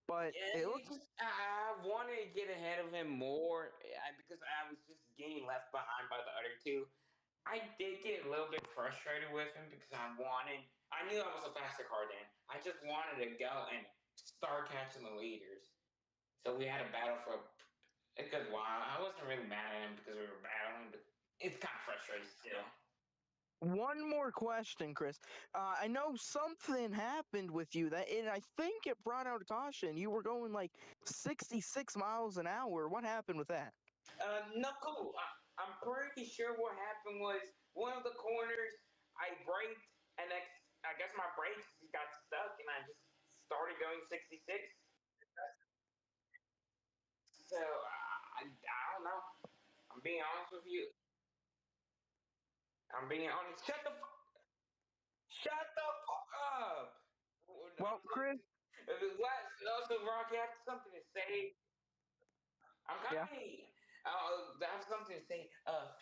S1: but
S10: Yeah,
S1: it looks.
S10: I wanted to get ahead of him more because I was just getting left behind by the other two. I did get a little bit frustrated with him because I knew I was a faster car then. I just wanted to go and start catching the leaders. So we had a battle for a good while. I wasn't really mad at him because we were battling, but it's kind of frustrating still.
S1: One more question, Chris. I know something happened with you and I think it brought out a caution. You were going like 66 miles an hour. What happened with that?
S10: No clue. I'm pretty sure what happened was one of the corners I braked, and I guess my brakes got stuck, and I just started going 66. So I don't know. I'm being honest with you. I'm being honest. Shut the fuck up.
S1: Well, Chris.
S10: Also, Rocky, I have something to say. I'm
S1: Yeah.
S10: coming. I have something to say.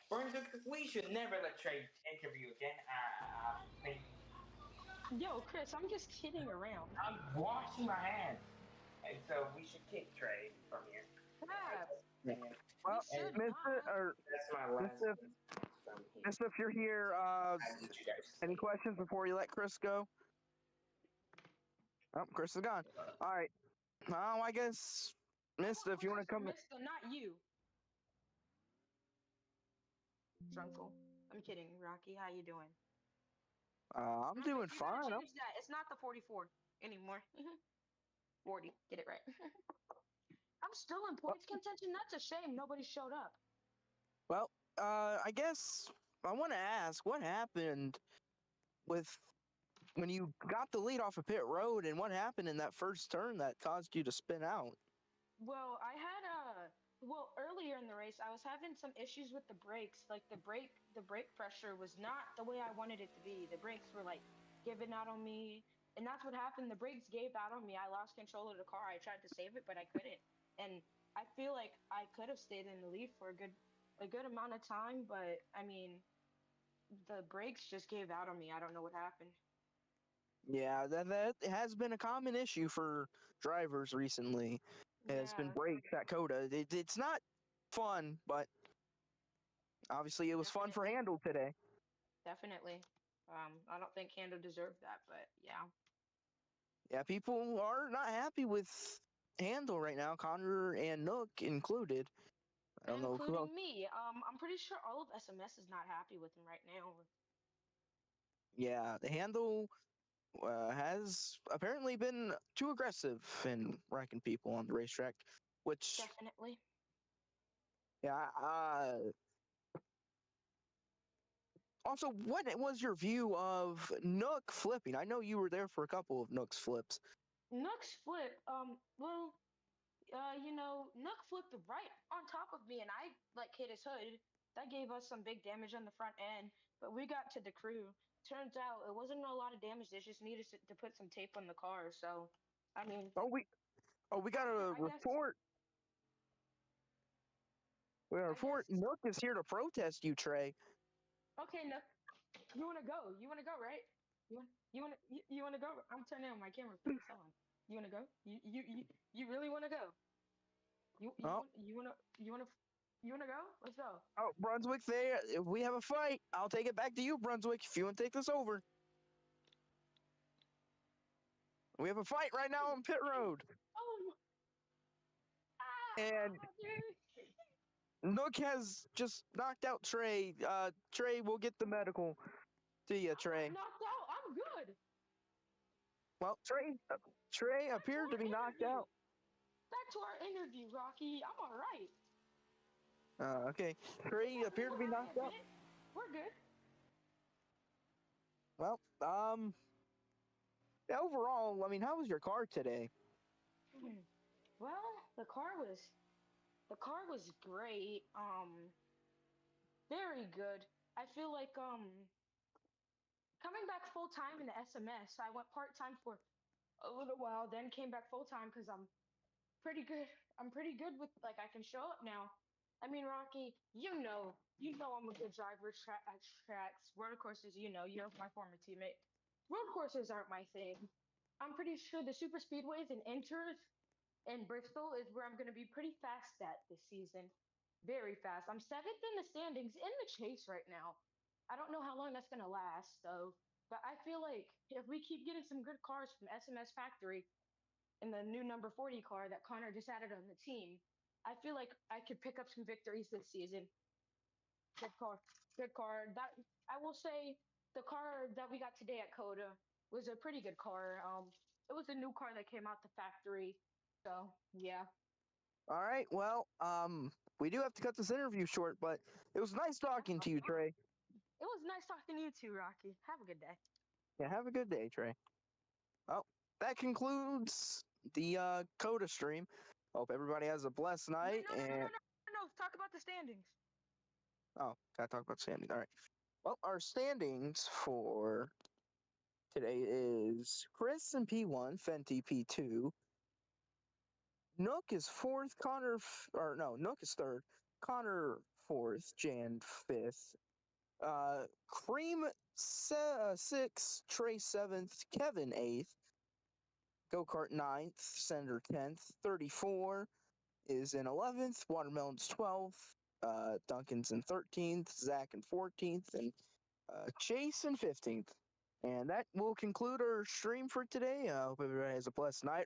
S10: Brunswick, we should never let Trey interview again. Maybe.
S6: Yo, Chris, I'm just kidding around.
S10: I'm washing my hands, and so we should kick Trey from here.
S6: Crap.
S1: Well,
S6: We should
S1: Mister
S6: not.
S1: or
S10: That's my last.
S1: Mister, Mister, if you're here,
S10: I need you guys.
S1: any questions before you let Chris go? Oh, Chris is gone. All right. Oh, I guess, Mister, if you want to come.
S6: Mister, not you. Drunkle. I'm kidding, Rocky. How you doing?
S1: I'm doing
S6: You
S1: fine.
S6: gotta change that. It's not the 44 anymore. 40. Get it right. I'm still in points contention. That's a shame. Nobody showed up.
S1: Well, I guess I want to ask what happened with when you got the lead off of pit road, and what happened in that first turn that caused you to spin out.
S6: Well, I had earlier in the race I was having some issues with the brakes. Like the brake pressure was not the way I wanted it to be. The brakes were like giving out on me, and that's what happened. The brakes gave out on me. I lost control of the car. I tried to save it, but I couldn't. And I feel like I could have stayed in the lead for a good amount of time, but I mean, the brakes just gave out on me. I don't know what happened.
S1: Yeah, that has been a common issue for drivers recently. Has been
S6: Yeah,
S1: brakes at COTA. It's not fun, but obviously it was fun for
S6: definitely,
S1: Handle today.
S6: definitely. I don't think Kando deserved that, but yeah.
S1: Yeah, people are not happy with Handle right now, Connor and Nook included. I don't know who else.
S6: Including me. I'm pretty sure all of SMS is not happy with him right now.
S1: Yeah, the Handle has apparently been too aggressive in wrecking people on the racetrack, which,
S6: Definitely.
S1: yeah, also, what was your view of Nook flipping? I know you were there for a couple of Nook's flips.
S6: Nook's flip. Nook flipped right on top of me, and I like hit his hood. That gave us some big damage on the front end, but we got to the crew. Turns out it wasn't a lot of damage. They just needed to put some tape on the car. So, I mean,
S1: We got a
S6: I guess.
S1: report. We got a
S6: I
S1: report.
S6: guess.
S1: Nook is here to protest you, Trey.
S6: Okay, Nook, you wanna go? You wanna go, right? You wanna go? I'm turning on my camera. Put this on. You wanna go? You really wanna go?
S1: Oh,
S6: You wanna go? Let's go.
S1: oh, Brunswick, there. If we have a fight, I'll take it back to you, Brunswick. If you want to take this over, we have a fight right now on pit road,
S6: Oh,
S1: and
S6: dude.
S1: Nook has just knocked out Trey. Trey, we'll get the medical to you, Trey.
S6: I'm knocked out. I'm good.
S1: Well, Trey appeared to be knocked out.
S6: Back to our interview, Rocky. I'm all right.
S1: Okay. Trey appeared to be knocked out.
S6: We're good.
S1: Well, overall, I mean, how was your car today?
S6: Well, the car was great. Very good. I feel like coming back full time in the SMS. I went part time for a little while, then came back full time because I'm pretty good. I'm pretty good with like I can show up now. I mean, Rocky, you know I'm a good driver at tracks, road courses. You're my former teammate. Road courses aren't my thing. I'm pretty sure the super speedways and inters in Bristol is where I'm going to be pretty fast at this season. Very fast. I'm seventh in the standings in the chase right now. I don't know how long that's going to last, though. But I feel like if we keep getting some good cars from SMS Factory, in the new number 40 car that Connor just added on the team, I feel like I could pick up some victories this season. Good car. Good car. That I will say the car that we got today at Coda was a pretty good car. It was a new car that came out the factory. So yeah.
S1: All right. Well, we do have to cut this interview short, but it was nice talking to you, Trey.
S6: It was nice talking to you too, Rocky. Have a good day.
S1: Yeah, have a good day, Trey. Well, that concludes the Coda stream. Hope everybody has a blessed night.
S6: No. Talk about the standings.
S1: Oh, gotta talk about standings. All right. Well, our standings for today is Chris in P1, Fenty P2. Nook is fourth, Nook is third, Connor fourth, Jan fifth, Cream sixth, Trey seventh, Kevin eighth, Go Kart ninth, Senator 10th, 34 is in 11th, Watermelon's 12th, Duncan's in 13th, Zach in 14th, and Chase in 15th. And that will conclude our stream for today. I hope everybody has a blessed night.